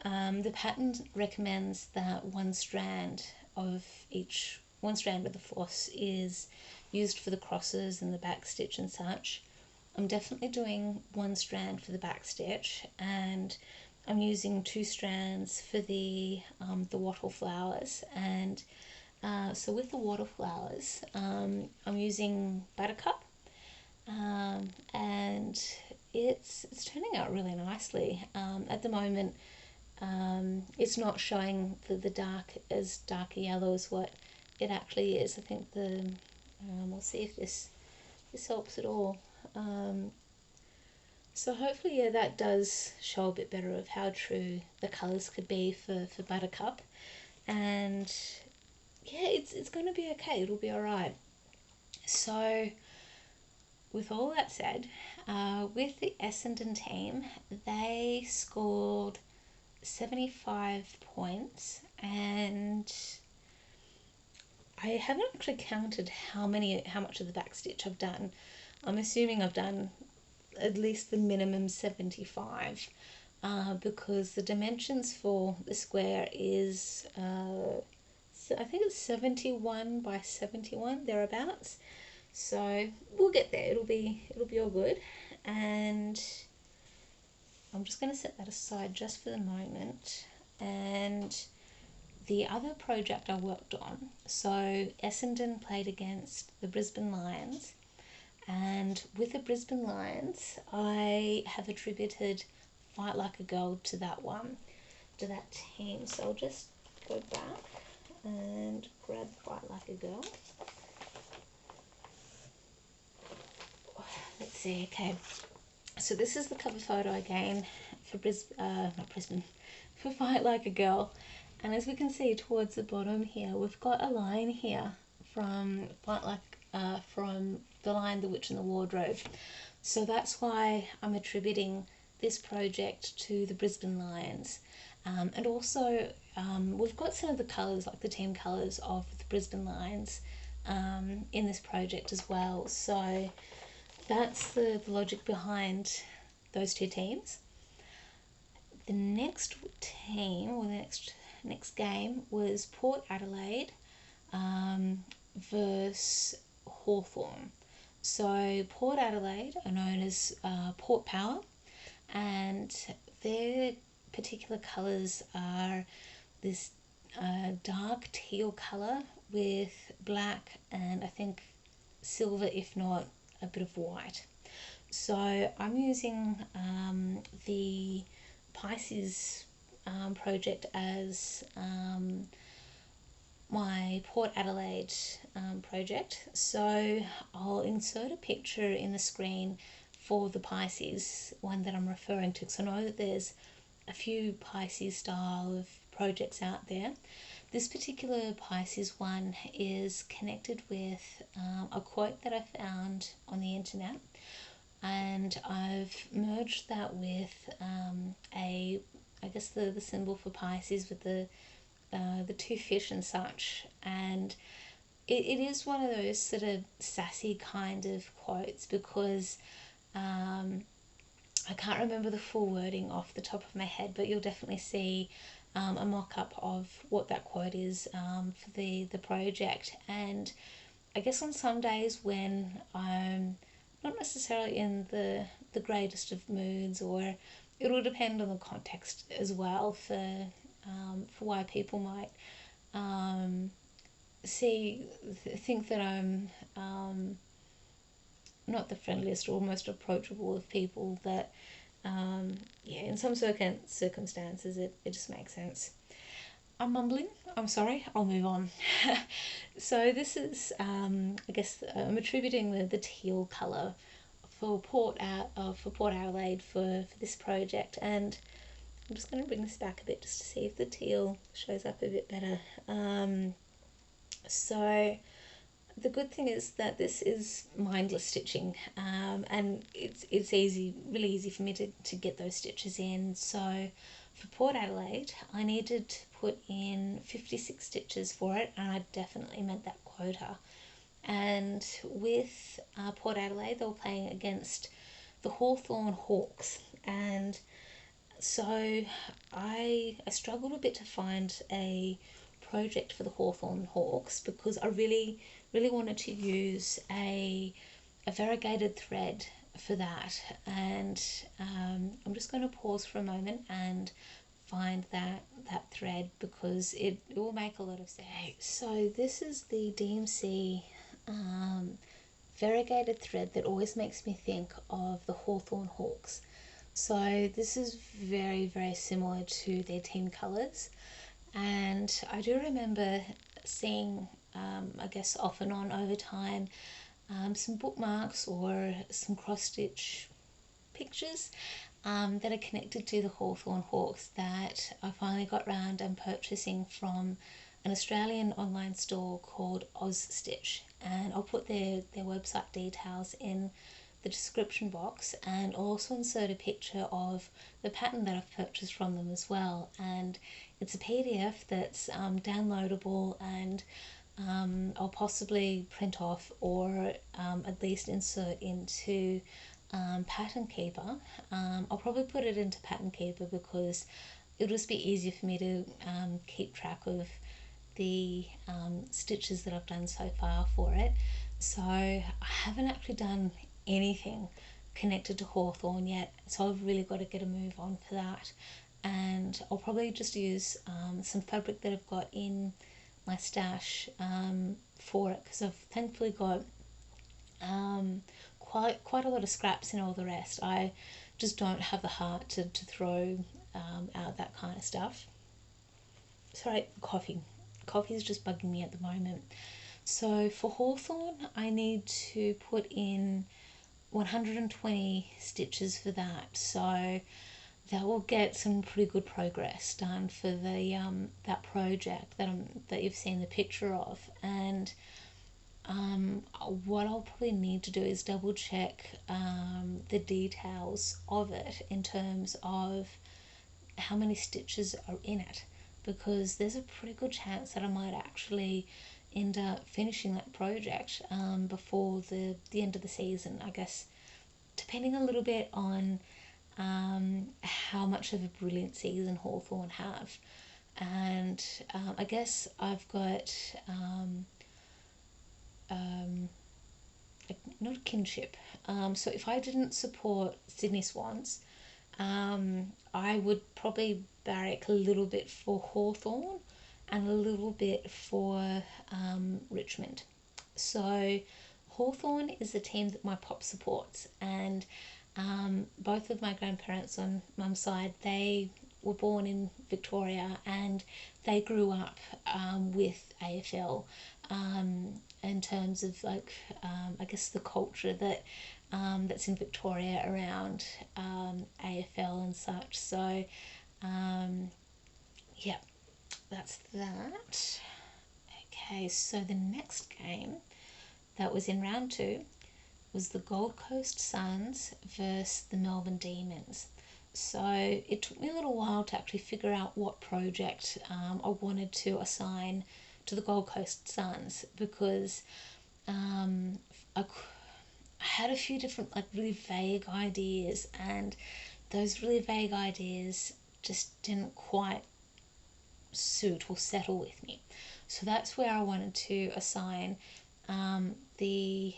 Speaker 1: The pattern recommends that one strand of the floss is used for the crosses and the back stitch and such. I'm definitely doing one strand for the back stitch, and I'm using two strands for the wattle flowers. And so with the wattle flowers, I'm using Buttercup, and it's turning out really nicely. At the moment, it's not showing the darker yellow as what it actually is. I think we'll see if this helps at all. So hopefully, yeah, that does show a bit better of how true the colours could be for Buttercup. And yeah, it's going to be okay. It'll be alright. So with all that said, with the Essendon team, they scored 75 points, and I haven't actually counted how much of the backstitch I've done. I'm assuming I've done at least the minimum 75, because the dimensions for the square is I think it's 71 by 71, thereabouts. So we'll get there. It'll be all good. And I'm just going to set that aside just for the moment. And the other project I worked on, so Essendon played against the Brisbane Lions, and with the Brisbane Lions I have attributed Fight Like a Girl to that team. So I'll just go back and grab Fight Like a Girl. Let's see, okay. So this is the cover photo again for for Fight Like a Girl. And as we can see towards the bottom here, we've got a line here from from the line The Witch in the Wardrobe. So that's why I'm attributing this project to the Brisbane Lions. And also we've got some of the colours, like the team colours of the Brisbane Lions in this project as well. So that's the logic behind those two teams. The next team, or the next game, was Port Adelaide versus Hawthorne. So Port Adelaide are known as Port Power, and their particular colours are this dark teal colour with black and I think silver, if not a bit of white. So I'm using the Pisces project as my Port Adelaide project. So I'll insert a picture in the screen for the Pisces one that I'm referring to, because I know that there's a few Pisces style of projects out there. This particular Pisces one is connected with a quote that I found on the internet, and I've merged that with I guess the symbol for Pisces with the two fish and such, and it is one of those sort of sassy kind of quotes, because I can't remember the full wording off the top of my head, but you'll definitely see a mock-up of what that quote is for the project. And I guess on some days when I'm not necessarily in the greatest of moods, or it will depend on the context as well for why people might think that I'm not the friendliest or most approachable of people, that in some circumstances it just makes sense. I'm mumbling, I'm sorry, I'll move on. So this is I guess I'm attributing the teal colour for Port Adelaide for this project, and I'm just going to bring this back a bit just to see if the teal shows up a bit better. So the good thing is that this is mindless stitching, and it's really easy for me to get those stitches in. So for Port Adelaide, I needed to put in 56 stitches for it, and I definitely met that quota. And with Port Adelaide, they were playing against the Hawthorne Hawks, and so I struggled a bit to find a project for the Hawthorne Hawks, because I really wanted to use a variegated thread for that. And I'm just going to pause for a moment and find that thread, because it will make a lot of sense. So this is the DMC variegated thread that always makes me think of the Hawthorne Hawks. So this is very, very similar to their team colours, and I do remember seeing, I guess off and on over time, some bookmarks or some cross-stitch pictures that are connected to the Hawthorne Hawks that I finally got round and purchasing from an Australian online store called OzStitch, and I'll put their website details in the description box, and also insert a picture of the pattern that I've purchased from them as well. And it's a PDF that's downloadable, and I'll possibly print off or at least insert into Pattern Keeper. I'll probably put it into Pattern Keeper because it'll just be easier for me to keep track of the stitches that I've done so far for it. So I haven't actually done anything connected to Hawthorne yet, so I've really got to get a move on for that. And I'll probably just use some fabric that I've got in my stash for it, because I've thankfully got quite a lot of scraps and all the rest. I just don't have the heart to throw out that kind of stuff. Sorry, coffee is just bugging me at the moment. So for Hawthorne, I need to put in 120 stitches for that, so that will get some pretty good progress done for the that project that you've seen the picture of. And what I'll probably need to do is double check the details of it in terms of how many stitches are in it, because there's a pretty good chance that I might actually end up finishing that project before the end of the season, I guess, depending a little bit on how much of a brilliant season Hawthorne have. And I guess I've got not a kinship, so if I didn't support Sydney Swans, I would probably barrack a little bit for Hawthorne and a little bit for Richmond. So Hawthorne is the team that my pop supports, and both of my grandparents on mum's side, they were born in Victoria, and they grew up with AFL in terms of like I guess the culture that that's in Victoria around AFL and such. So yeah, that's that. Okay, so the next game that was in round 2 was the Gold Coast Suns versus the Melbourne Demons. So it took me a little while to actually figure out what project I wanted to assign to the Gold Coast Suns, because I had a few different like really vague ideas, and those really vague ideas just didn't quite suit or settle with me. So that's where I wanted to assign the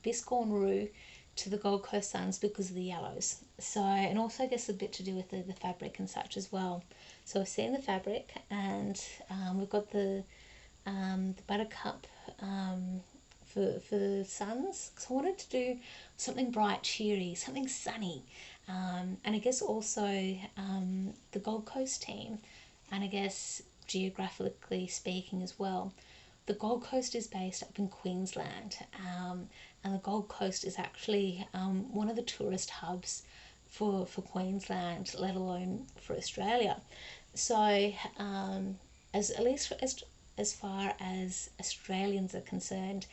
Speaker 1: Biscornroo to the Gold Coast Suns because of the yellows. So, and also I guess a bit to do with the fabric and such as well. So I've seen the fabric, and we've got the buttercup for the Suns. So I wanted to do something bright, cheery, something sunny. And I guess also the Gold Coast team, and I guess geographically speaking as well, the Gold Coast is based up in Queensland, and the Gold Coast is actually one of the tourist hubs for Queensland, let alone for Australia. So as at least as far as Australians are concerned,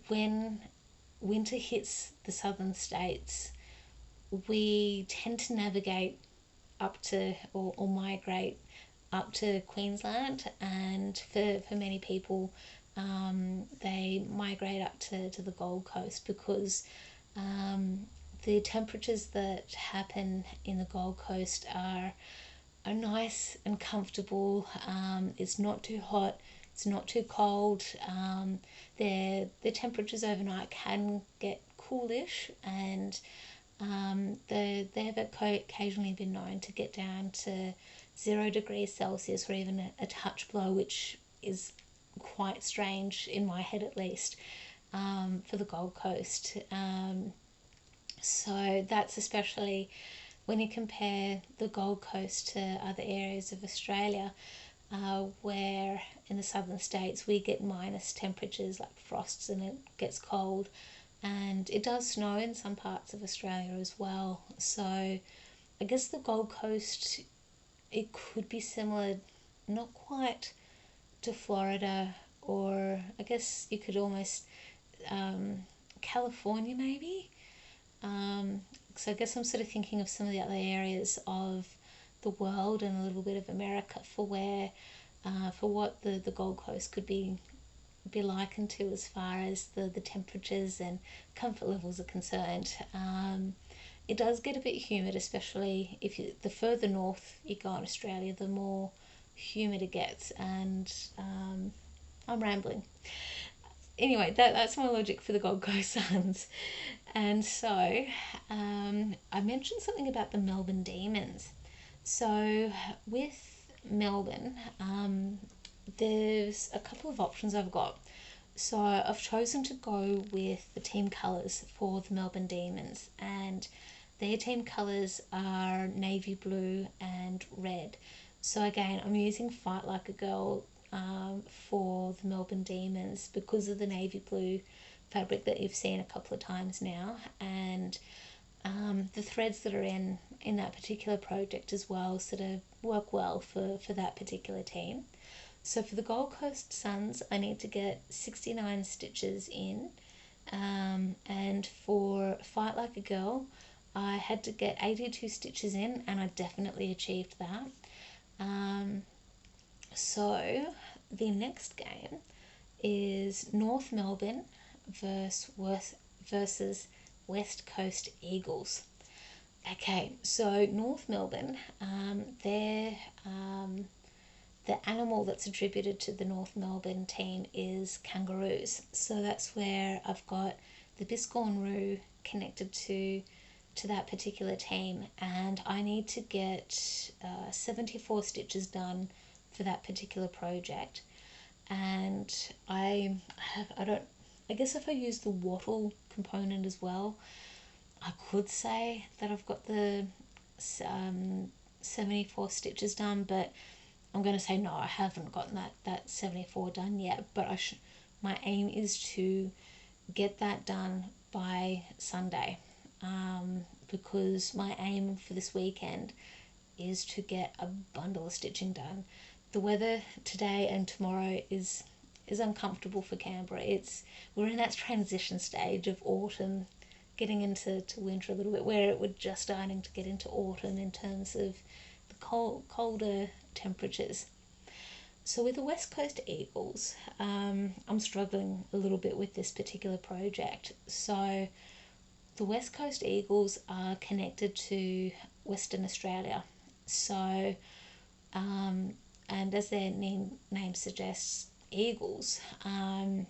Speaker 1: when winter hits the southern states, we tend to navigate up to or migrate up to Queensland, and for many people they migrate up to the Gold Coast because the temperatures that happen in the Gold Coast are nice and comfortable. It's not too hot, it's not too cold. The temperatures overnight can get coolish, and they've occasionally been known to get down to 0 degrees Celsius or even a touch below, which is quite strange in my head at least, for the Gold Coast. So that's especially when you compare the Gold Coast to other areas of Australia, where in the southern states we get minus temperatures like frosts and it gets cold, and it does snow in some parts of Australia as well. So I guess the Gold Coast, it could be similar, not quite to Florida, or I guess you could almost California maybe. So I guess I'm sort of thinking of some of the other areas of the world and a little bit of America for where for what the Gold Coast could be likened to as far as the temperatures and comfort levels are concerned. It does get a bit humid, especially if the further north you go in Australia, the more humid it gets. And I'm rambling. Anyway, that's my logic for the Gold Coast Suns. And so I mentioned something about the Melbourne Demons. So with Melbourne, there's a couple of options I've got. So I've chosen to go with the team colours for the Melbourne Demons, and their team colours are navy blue and red. So again, I'm using Fight Like a Girl for the Melbourne Demons because of the navy blue fabric that you've seen a couple of times now, and the threads that are in that particular project as well sort of work well for that particular team. So for the Gold Coast Suns, I need to get 69 stitches in, and for Fight Like a Girl, I had to get 82 stitches in, and I definitely achieved that. So the next game is North Melbourne versus West Coast Eagles. Okay, so North Melbourne, the animal that's attributed to the North Melbourne team is kangaroos. So that's where I've got the Biscornroo connected to that particular team, and I need to get 74 stitches done for that particular project. And I guess if I use the wattle component as well, I could say that I've got the 74 stitches done, but I'm going to say no, I haven't gotten that 74 done yet, but my aim is to get that done by Sunday, because my aim for this weekend is to get a bundle of stitching done. The weather today and tomorrow is uncomfortable for Canberra. We're in that transition stage of autumn getting into winter a little bit, where we're just starting to get into autumn in terms of the colder temperatures. So with the West Coast Eagles, I'm struggling a little bit with this particular project. So the West Coast Eagles are connected to Western Australia. So, and as their name suggests, eagles, I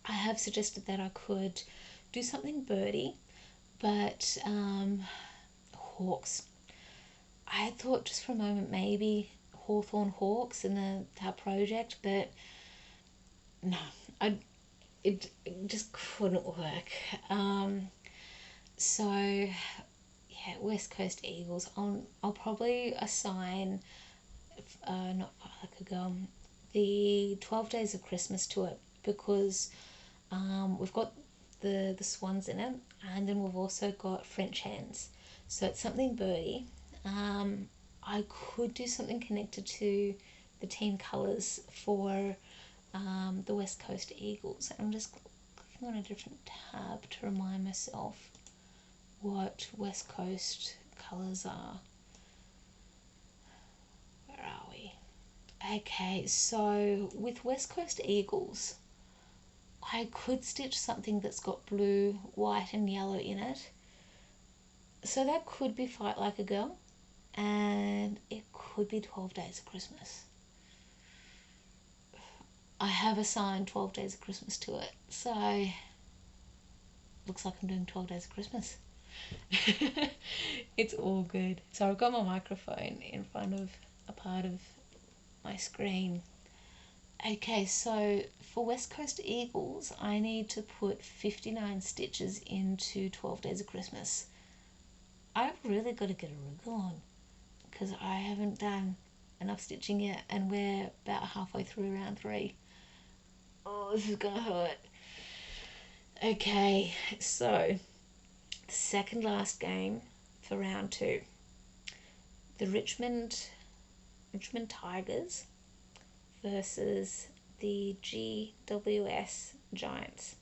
Speaker 1: have suggested that I could do something birdie, but hawks. I had thought just for a moment maybe Hawthorne hawks in that project, but no, it just couldn't work. So yeah, West Coast Eagles. I'll probably assign not like a gum the 12 Days of Christmas to it, because we've got the swans in it, and then we've also got French hens. So it's something birdie. I could do something connected to the team colours for the West Coast Eagles. I'm just clicking on a different tab to remind myself what West Coast colours are. Where are we? Okay, so with West Coast Eagles, I could stitch something that's got blue, white and yellow in it. So that could be Fight Like a Girl, and it could be 12 Days of Christmas. I have assigned 12 Days of Christmas to it, so looks like I'm doing 12 Days of Christmas. It's all good. So I've got my microphone in front of a part of my screen. Okay, so for West Coast Eagles, I need to put 59 stitches into 12 Days of Christmas. I've really got to get a wriggle on, because I haven't done enough stitching yet, and we're about halfway through round 3. Oh, this is gonna hurt. Okay, so the second last game for round 2. The Richmond Tigers versus the GWS Giants.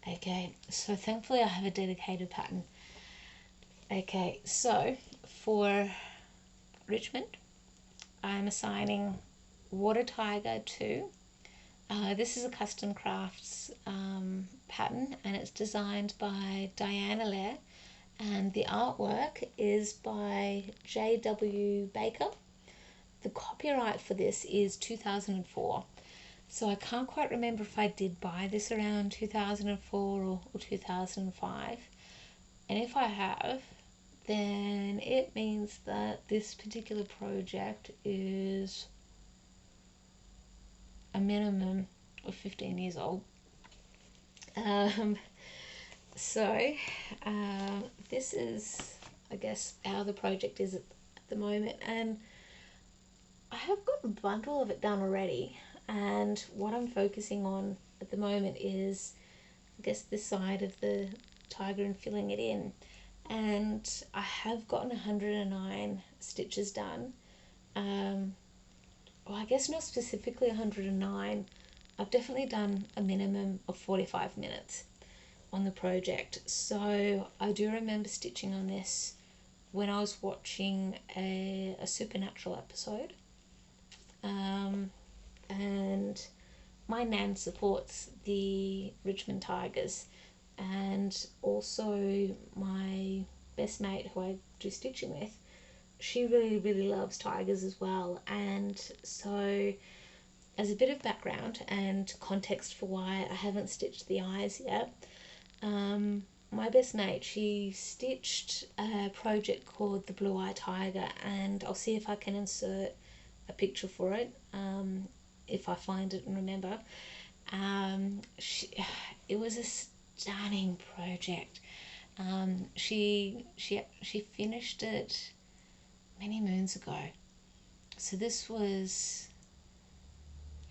Speaker 1: Okay, so thankfully I have a dedicated pattern. Okay, so for Richmond, I'm assigning Water Tiger 2. This is a Kustom Krafts pattern, and it's designed by Diana Lair, and the artwork is by J.W. Baker. The copyright for this is 2004, so I can't quite remember if I did buy this around 2004 or 2005, and if I have, then it means that this particular project is a minimum of 15 years old. This is, I guess, how the project is at the moment, and I have got a bundle of it done already, and what I'm focusing on at the moment is, I guess, this side of the tiger and filling it in, and I have gotten 109 stitches done. Well, I guess not specifically 109. I've definitely done a minimum of 45 minutes on the project. So I do remember stitching on this when I was watching a Supernatural episode. And my nan supports the Richmond Tigers, and also my best mate who I do stitching with, she really loves tigers as well. And so, as a bit of background and context for why I haven't stitched the eyes yet, my best mate, she stitched a project called the Blue Eye Tiger, and I'll see if I can insert a picture for it, if I find it and remember. It was a stunning project. She finished it many moons ago. So this was,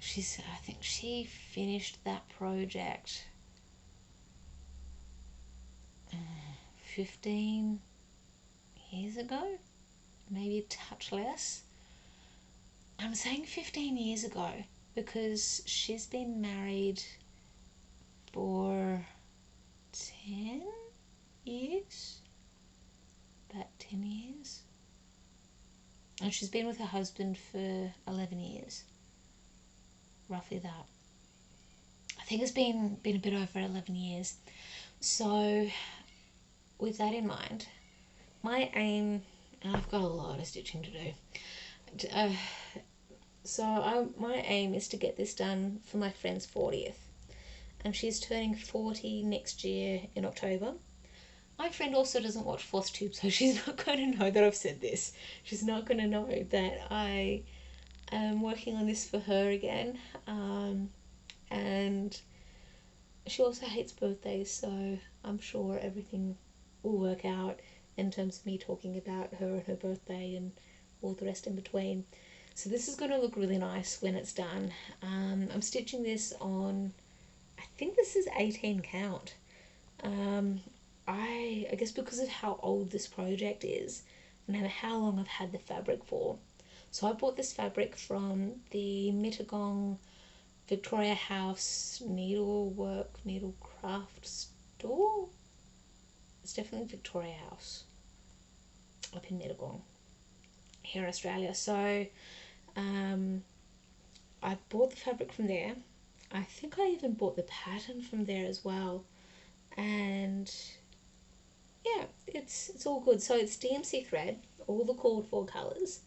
Speaker 1: I think she finished that project 15 years ago, maybe a touch less. I'm saying 15 years ago because she's been married for 10 years, about 10 years, and she's been with her husband for 11 years, roughly that. I think it's been a bit over 11 years. So with that in mind, my aim, and I've got a lot of stitching to do, my aim is to get this done for my friend's 40th, and she's turning 40 next year in October. My friend also doesn't watch Flosstube, so she's not going to know that I've said this. She's not going to know that I am working on this for her again. And she also hates birthdays, so I'm sure everything will work out in terms of me talking about her and her birthday and all the rest in between. So this is going to look really nice when it's done. I'm stitching this on, I think this is 18 count. I guess because of how old this project is and how long I've had the fabric for. So I bought this fabric from the Mittagong Victoria House needlecraft store. It's definitely Victoria House up in Mittagong here in Australia. So I bought the fabric from there. I think I even bought the pattern from there as well. And yeah, it's all good. So it's DMC thread, all the called for colours,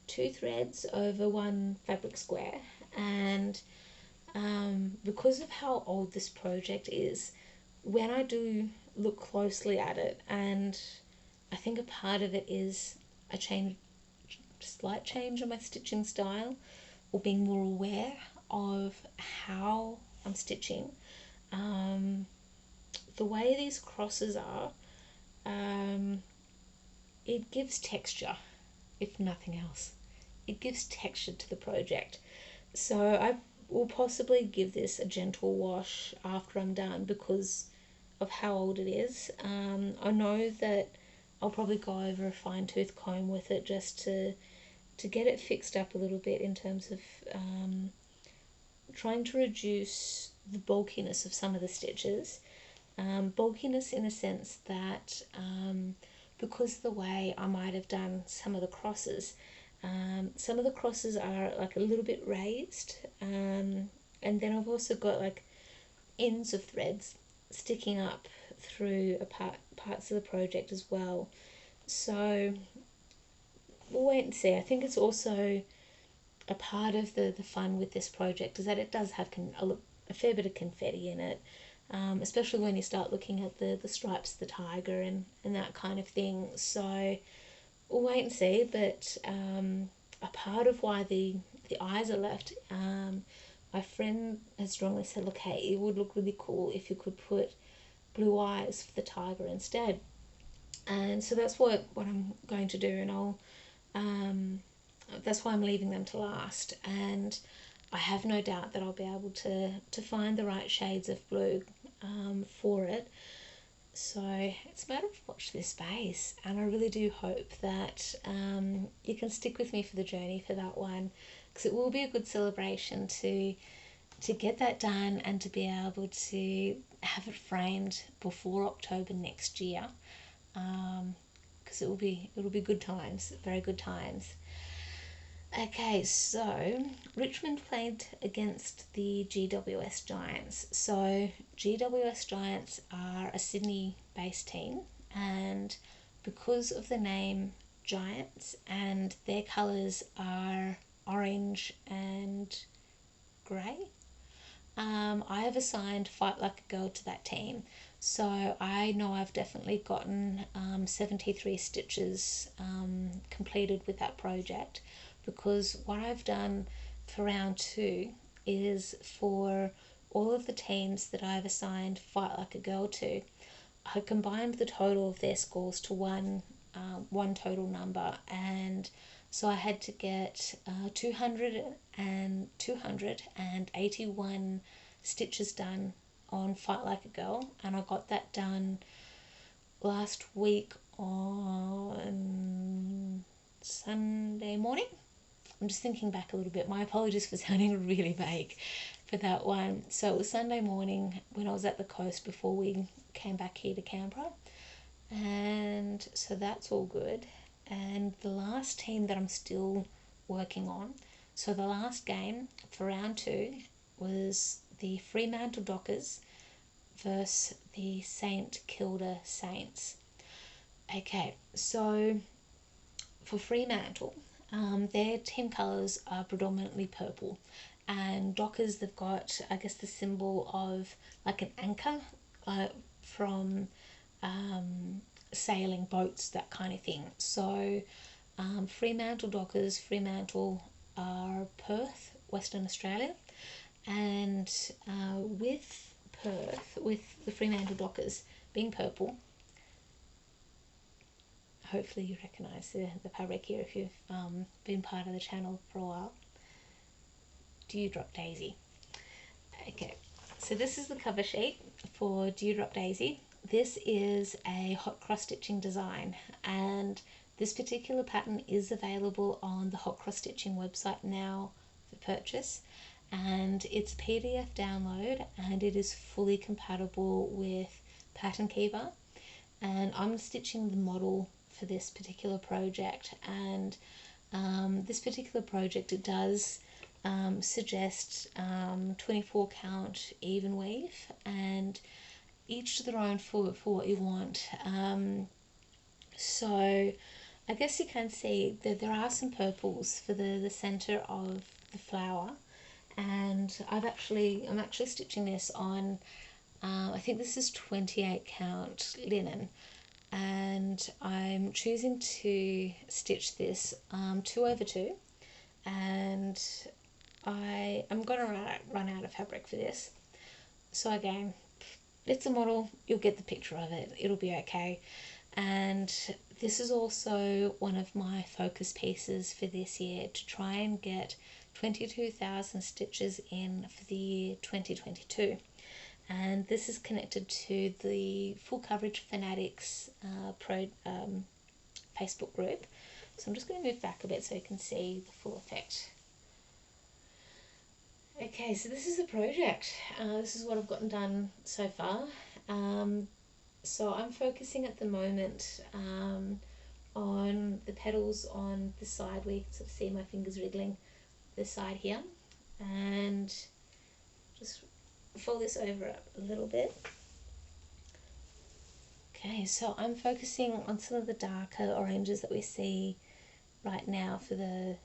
Speaker 1: 2 threads over 1 fabric square, and because of how old this project is, when I do look closely at it, and I think a part of it is a slight change in my stitching style, or being more aware of how I'm stitching, the way these crosses are, it gives texture, if nothing else. It gives texture to the project. So I will possibly give this a gentle wash after I'm done because of how old it is. I know that I'll probably go over a fine-tooth comb with it just to get it fixed up a little bit in terms of trying to reduce the bulkiness of some of the stitches. Bulkiness in a sense that because of the way I might have done some of the crosses, some of the crosses are like a little bit raised, and then I've also got like ends of threads sticking up through parts of the project as well. So we'll wait and see. I think it's also a part of the fun with this project is that it does have a fair bit of confetti in it, especially when you start looking at the stripes of the tiger and that kind of thing. So we'll wait and see, but a part of why the eyes are left, my friend has strongly said, look, hey, it would look really cool if you could put blue eyes for the tiger instead. And so that's what I'm going to do, and I'll that's why I'm leaving them to last. And I have no doubt that I'll be able to find the right shades of blue for it. So it's a matter of watch this space, and I really do hope that you can stick with me for the journey for that one, because it will be a good celebration to get that done and to be able to have it framed before October next year, because it'll be good times, very good times. Okay, so Richmond played against the GWS Giants. So GWS Giants are a Sydney-based team, and because of the name Giants and their colours are orange and grey, I have assigned Fight Like a Girl to that team. So I know I've definitely gotten 73 stitches completed with that project, because what I've done for round 2 is for all of the teams that I've assigned Fight Like a Girl to, I combined the total of their scores to one total number, and so I had to get 281 stitches done on Fight Like a Girl, and I got that done last week on Sunday morning. I'm just thinking back a little bit. My apologies for sounding really vague for that one. So it was Sunday morning when I was at the coast before we came back here to Canberra. And so that's all good. And the last team that I'm still working on, so the last game for round 2 was the Fremantle Dockers versus the St Kilda Saints. Okay, so for Fremantle, their team colours are predominantly purple, and Dockers, they've got, I guess, the symbol of like an anchor from sailing boats, that kind of thing. So Fremantle Dockers, Fremantle are Perth, Western Australia, and with Perth, with the Fremantle Dockers being purple, hopefully you recognise the fabric here if you've been part of the channel for a while. Dewdrop Daisy. Okay, so this is the cover sheet for Dewdrop Daisy. This is a hot cross stitching design, and this particular pattern is available on the Hot Cross Stitching website now for purchase, and it's a PDF download, and it is fully compatible with Pattern Keeper. And I'm stitching the model for this particular project, and this particular project, it does suggest 24 count even weave, and each to their own for what you want. So I guess you can see that there are some purples for the center of the flower, and I'm actually stitching this on I think this is 28 count linen, and I'm choosing to stitch this 2/2, and I'm gonna run out of fabric for this. So again, it's a model, you'll get the picture of it, it'll be okay. And this is also one of my focus pieces for this year, to try and get 22,000 stitches in for the year 2022. And this is connected to the Full Coverage Fanatics Facebook group. So I'm just going to move back a bit so you can see the full effect. Okay, so this is the project. This is what I've gotten done so far. So I'm focusing at the moment on the petals on the side where you can sort of see my fingers wriggling this side here, and just fold this over a little bit. Okay, so I'm focusing on some of the darker oranges that we see right now for the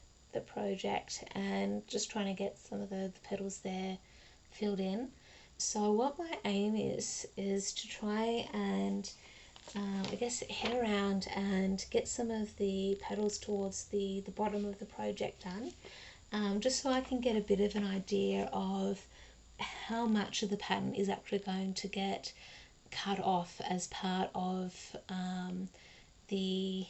Speaker 1: project, and just trying to get some of the petals there filled in. So what my aim is to try and I guess head around and get some of the petals towards the bottom of the project done, just so I can get a bit of an idea of how much of the pattern is actually going to get cut off as part of the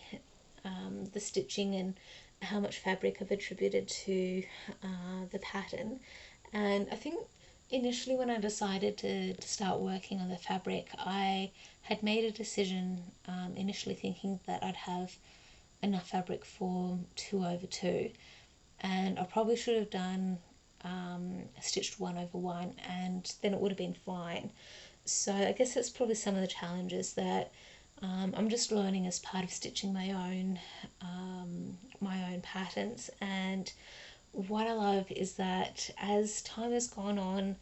Speaker 1: stitching, and how much fabric I've attributed to the pattern. And I think initially when I decided to start working on the fabric, I had made a decision initially thinking that I'd have enough fabric for 2/2, and I probably should have done stitched 1/1, and then it would have been fine. So I guess that's probably some of the challenges that I'm just learning as part of stitching my own patterns. And what I love is that as time has gone on,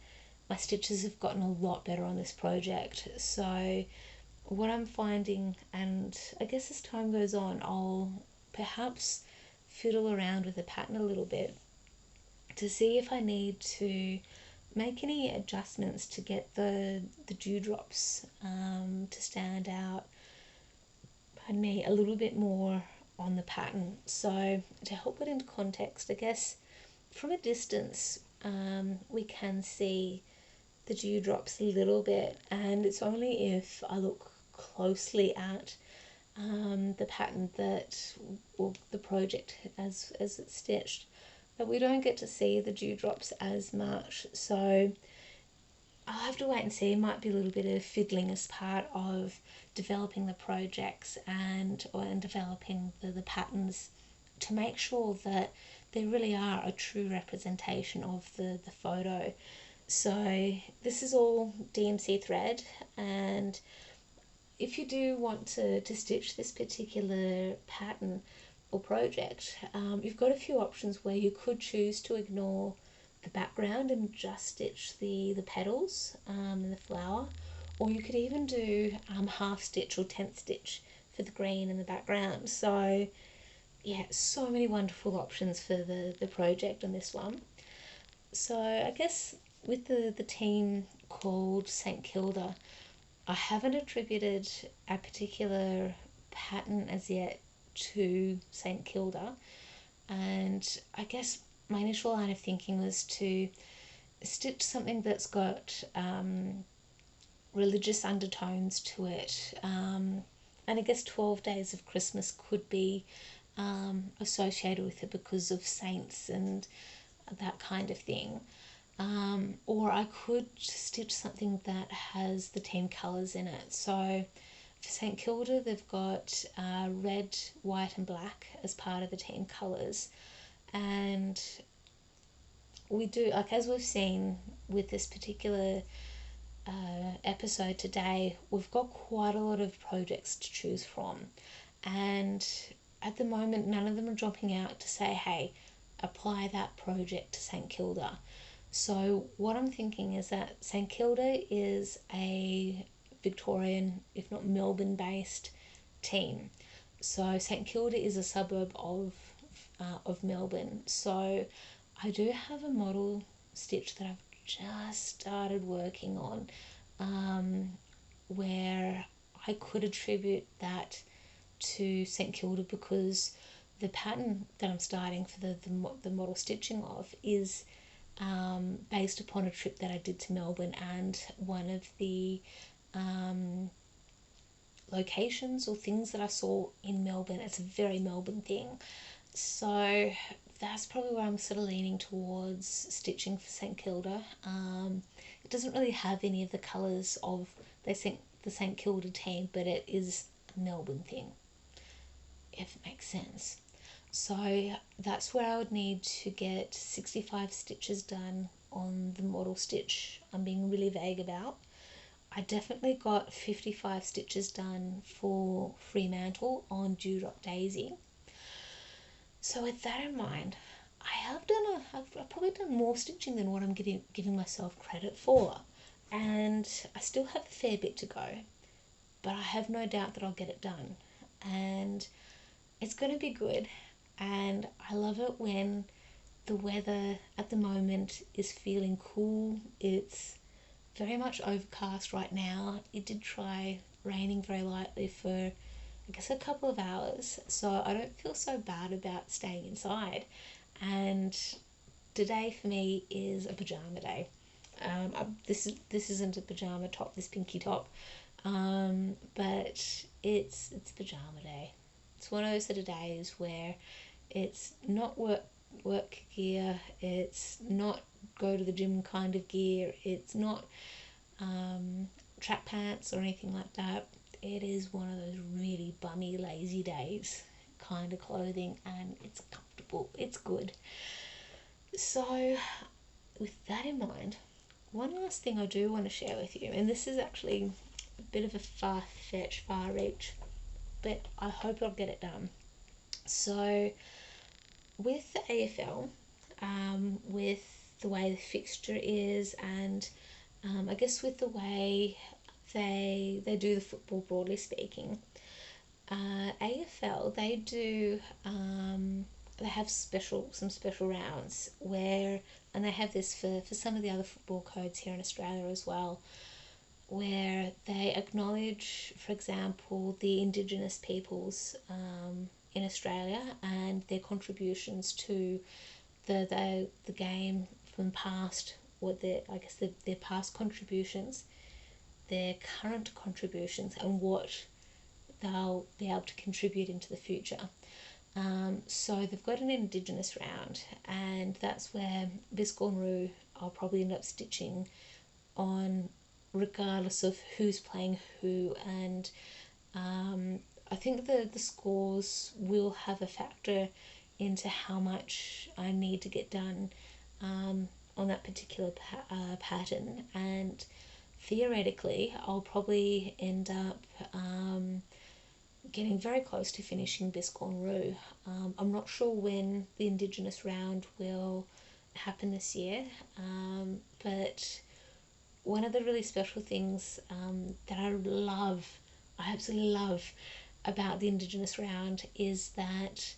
Speaker 1: my stitches have gotten a lot better on this project. So what I'm finding, and I guess as time goes on, I'll perhaps fiddle around with the pattern a little bit to see if I need to make any adjustments to get the dewdrops to stand out, pardon me, a little bit more on the pattern. So to help put into context, I guess from a distance we can see the dewdrops a little bit, and it's only if I look closely at the pattern that, or the project as it's stitched, that we don't get to see the dewdrops as much. So I'll have to wait and see. It might be a little bit of fiddling as part of developing the projects and developing the patterns, to make sure that they really are a true representation of the photo. So this is all DMC thread, and if you do want to stitch this particular pattern or project, you've got a few options where you could choose to ignore the background and just stitch the petals and the flower, or you could even do half stitch or 10th stitch for the green in the background. So yeah, so many wonderful options for the project on this one. So I guess with the team called St Kilda, I haven't attributed a particular pattern as yet to St Kilda, and I guess my initial line of thinking was to stitch something that's got religious undertones to it, and I guess 12 Days of Christmas could be associated with it because of saints and that kind of thing. Or I could stitch something that has the team colours in it. So for St Kilda, they've got red, white and black as part of the team colours. And we do, like as we've seen with this particular episode today, we've got quite a lot of projects to choose from. And at the moment, none of them are dropping out to say, hey, apply that project to St Kilda. So what I'm thinking is that St Kilda is a Victorian, if not Melbourne-based team. So St Kilda is a suburb of Melbourne. So I do have a model stitch that I've just started working on, where I could attribute that to St Kilda, because the pattern that I'm starting for the model stitching of is based upon a trip that I did to Melbourne, and one of the locations or things that I saw in Melbourne. It's a very Melbourne thing. So that's probably where I'm sort of leaning towards stitching for St Kilda. It doesn't really have any of the colours of the St Kilda team, but it is a Melbourne thing, if it makes sense. So that's where I would need to get 65 stitches done on the model stitch I'm being really vague about. I definitely got 55 stitches done for Fremantle on Dewdrop Daisy. So with that in mind, I've probably done more stitching than what I'm giving myself credit for, and I still have a fair bit to go, but I have no doubt that I'll get it done, and it's going to be good. And I love it when the weather at the moment is feeling cool. It's very much overcast right now. It did try raining very lightly for, I guess, a couple of hours, so I don't feel so bad about staying inside. And today for me is a pajama day. This isn't a pajama top, this pinky top, but it's pajama day. It's one of those sort of days where it's not work gear, it's not go to the gym kind of gear, it's not track pants or anything like that. It is one of those really bummy, lazy days kind of clothing, and it's comfortable, it's good. So with that in mind, one last thing I do want to share with you, and this is actually a bit of a far reach, but I hope I'll get it done. So with the AFL, with the way the fixture is, and I guess with the way they do the football broadly speaking, AFL, they do they have some special rounds where, and they have this for some of the other football codes here in Australia as well, where they acknowledge, for example, the Indigenous peoples in Australia and their contributions to the game from past, or their past contributions. their current contributions and what they'll be able to contribute into the future. So they've got an Indigenous round, and that's where Biscornroo I'll probably end up stitching on regardless of who's playing who, and I think the scores will have a factor into how much I need to get done on that particular pattern, and theoretically I'll probably end up getting very close to finishing Biscornroo. I'm not sure when the Indigenous round will happen this year, but one of the really special things that I absolutely love about the Indigenous round is that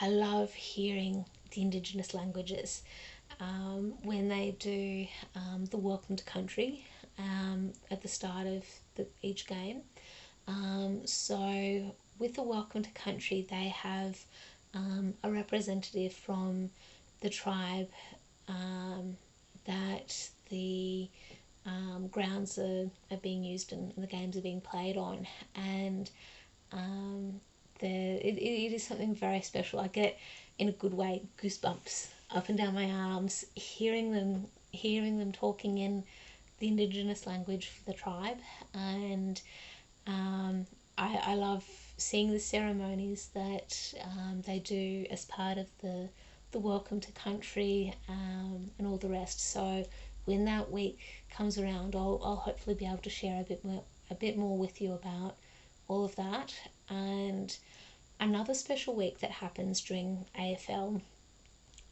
Speaker 1: I love hearing the Indigenous languages when they do the Welcome to Country at the start of each game. So with the Welcome to Country, they have a representative from the tribe that the grounds are being used and the games are being played on, and it is something very special. I get, in a good way, goosebumps up and down my arms hearing them talking in the Indigenous language for the tribe, and I love seeing the ceremonies that they do as part of the Welcome to Country and all the rest. So when that week comes around, I'll hopefully be able to share a bit more with you about all of that. And another special week that happens during AFL,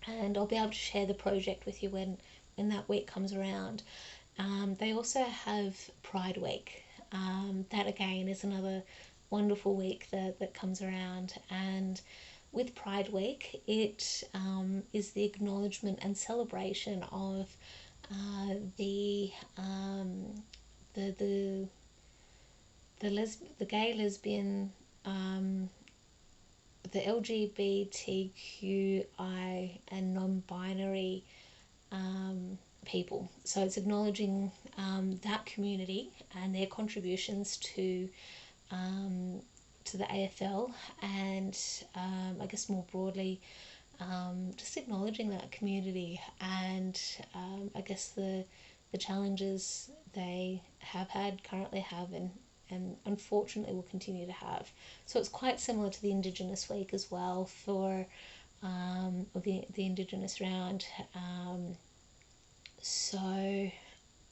Speaker 1: and I'll be able to share the project with you when that week comes around. They also have Pride Week. That again is another wonderful week that comes around, and with Pride Week, it is the acknowledgement and celebration of the gay, lesbian, the LGBTQI and non-binary people. So it's acknowledging that community and their contributions to the AFL, and I guess more broadly just acknowledging that community and I guess the challenges they have had, currently have, and unfortunately will continue to have. So it's quite similar to the Indigenous Week as well for the Indigenous round. So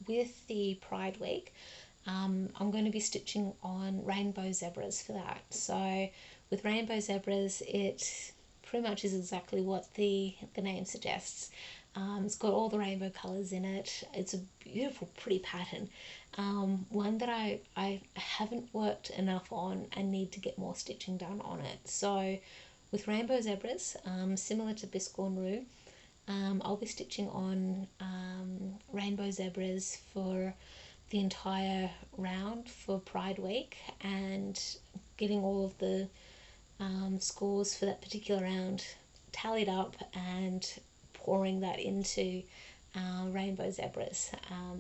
Speaker 1: with the Pride Week, I'm going to be stitching on rainbow zebras for that. So with rainbow zebras, it pretty much is exactly what the name suggests. It's got all the rainbow colours in it. It's a beautiful, pretty pattern. One that I haven't worked enough on and need to get more stitching done on it. So with rainbow zebras, similar to Biscornroo, I'll be stitching on rainbow zebras for the entire round for Pride Week, and getting all of the scores for that particular round tallied up and pouring that into rainbow zebras.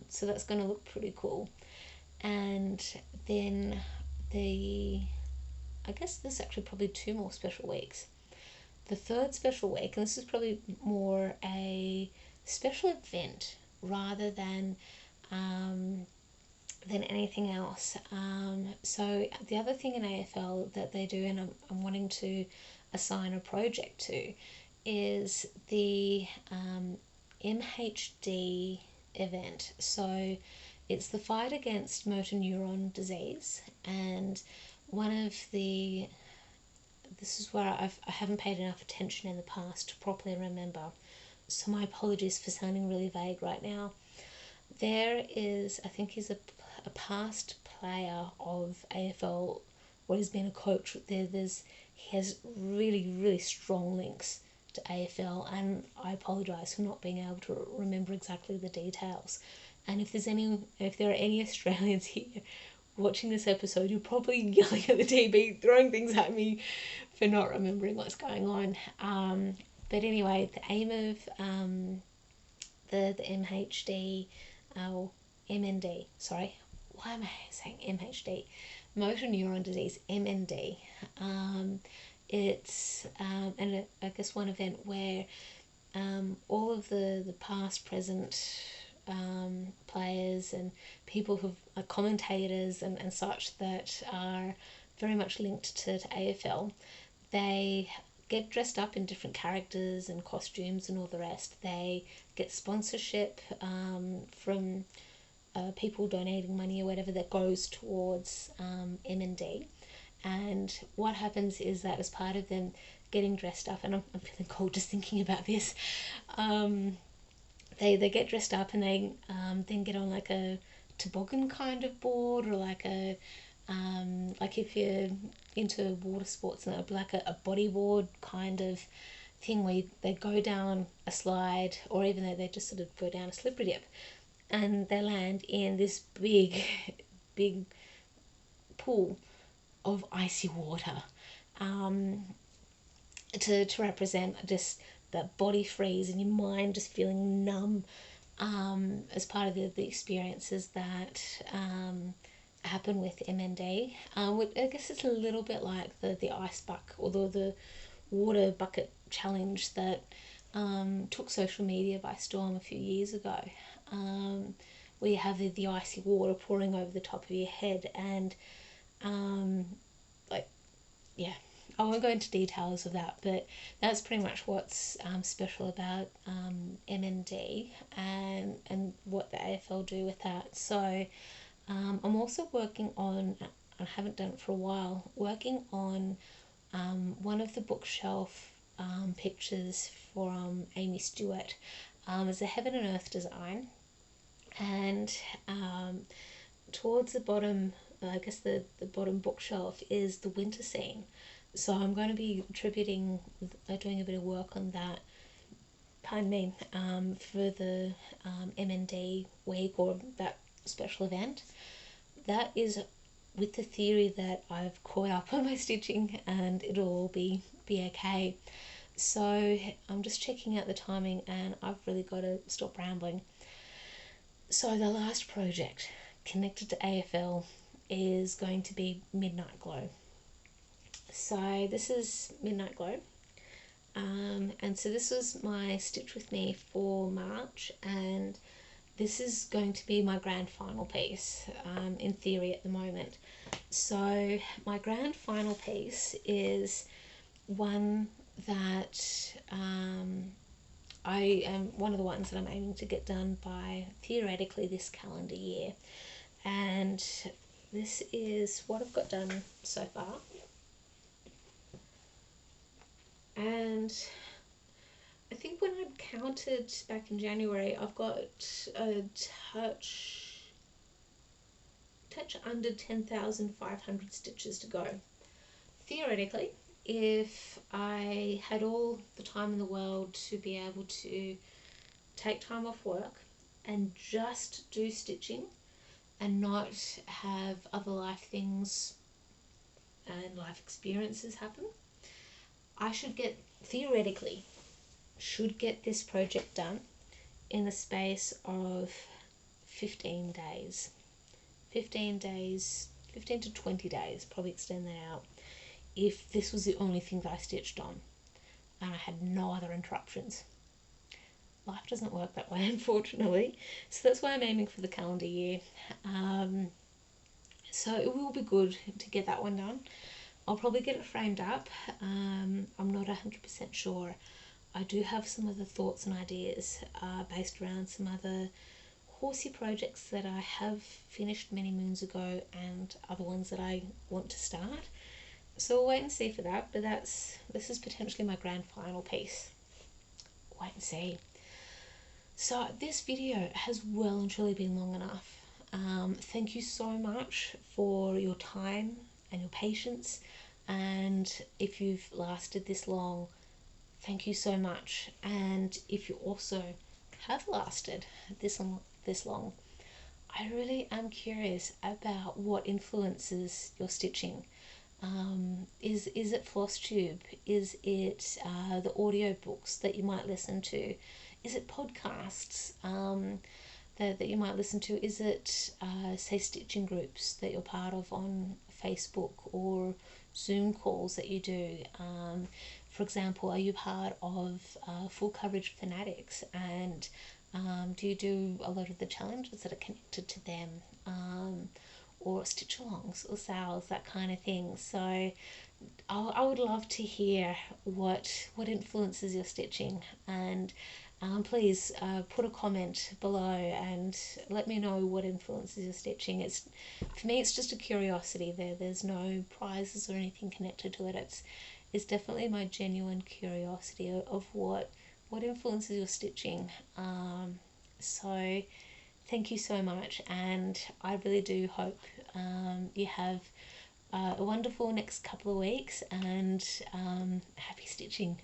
Speaker 1: So that's going to look pretty cool. And then I guess there's actually probably two more special weeks. The third special week, and this is probably more a special event rather than anything else. So the other thing in AFL that they do, and I'm wanting to assign a project to, is the MHD event. So it's the fight against motor neuron disease, and this is where I haven't paid enough attention in the past to properly remember, so my apologies for sounding really vague right now. There is, I think he's a past player of AFL, or he's been a coach there. He has really, really strong links to AFL, and I apologise for not being able to remember exactly the details. And if there are any Australians here watching this episode, you're probably yelling at the TV, throwing things at me for not remembering what's going on. But anyway, the aim of the MHD, MND. Sorry, why am I saying MHD? Motor neuron disease, MND. It's and I guess one event where all of the past, present players and people who are commentators and such that are very much linked to AFL, they get dressed up in different characters and costumes and all the rest. They get sponsorship from people donating money or whatever that goes towards M&D. And what happens is that as part of them getting dressed up, and I'm feeling cold just thinking about this, they get dressed up and they then get on like a toboggan kind of board, or like a like if you're into water sports, and it'll be like a bodyboard kind of thing where they go down a slide, or even though they just sort of go down a slippery dip, and they land in this big pool of icy water to represent just that body freeze and your mind just feeling numb as part of the experiences that happen with MND. I guess it's a little bit like the ice bucket, or the water bucket challenge that took social media by storm a few years ago, where you have the icy water pouring over the top of your head, and I won't go into details of that, but that's pretty much what's special about MND and what the AFL do with that. So I'm also working on, I haven't done it for a while, working on one of the bookshelf pictures from Amy Stewart. It's a Heaven and Earth design, and towards the bottom, I guess the bottom bookshelf is the winter scene. So I'm going to be doing a bit of work on that, pardon me, for the MND week, or that special event. That is with the theory that I've caught up on my stitching and it'll all be okay. So I'm just checking out the timing, and I've really got to stop rambling. So the last project connected to AFL is going to be Midnight Glow. So this is Midnight Glow, and so this was my stitch with me for March, and this is going to be my grand final piece in theory at the moment. So my grand final piece is one that I am one of the ones that I'm aiming to get done by theoretically this calendar year, and this is what I've got done so far. And I think when I counted back in January, I've got a touch under 10,500 stitches to go. Theoretically, if I had all the time in the world to be able to take time off work and just do stitching and not have other life things and life experiences happen, I theoretically should get this project done in the space of 15 days. 15 to 20 days, probably extend that out, if this was the only thing that I stitched on and I had no other interruptions. Life doesn't work that way, unfortunately, so that's why I'm aiming for the calendar year. So it will be good to get that one done. I'll probably get it framed up. I'm not 100% sure. I do have some other thoughts and ideas based around some other horsey projects that I have finished many moons ago, and other ones that I want to start. So we'll wait and see for that, but this is potentially my grand final piece. Wait and see. So this video has well and truly been long enough. Thank you so much for your time and your patience, and if you've lasted this long, thank you so much. And if you also have lasted this long, I really am curious about what influences your stitching. Is it Flosstube? Is it the audio books that you might listen to? Is it podcasts? that you might listen to. Is it, say, stitching groups that you're part of on Facebook, or Zoom calls that you do? For example, are you part of Full Coverage Fanatics, and do you do a lot of the challenges that are connected to them, or stitch-alongs or sales, that kind of thing? So I would love to hear what influences your stitching, and please put a comment below and let me know what influences your stitching. For me, it's just a curiosity. There's no prizes or anything connected to it. It's definitely my genuine curiosity of what influences your stitching. So thank you so much, and I really do hope you have a wonderful next couple of weeks, and happy stitching.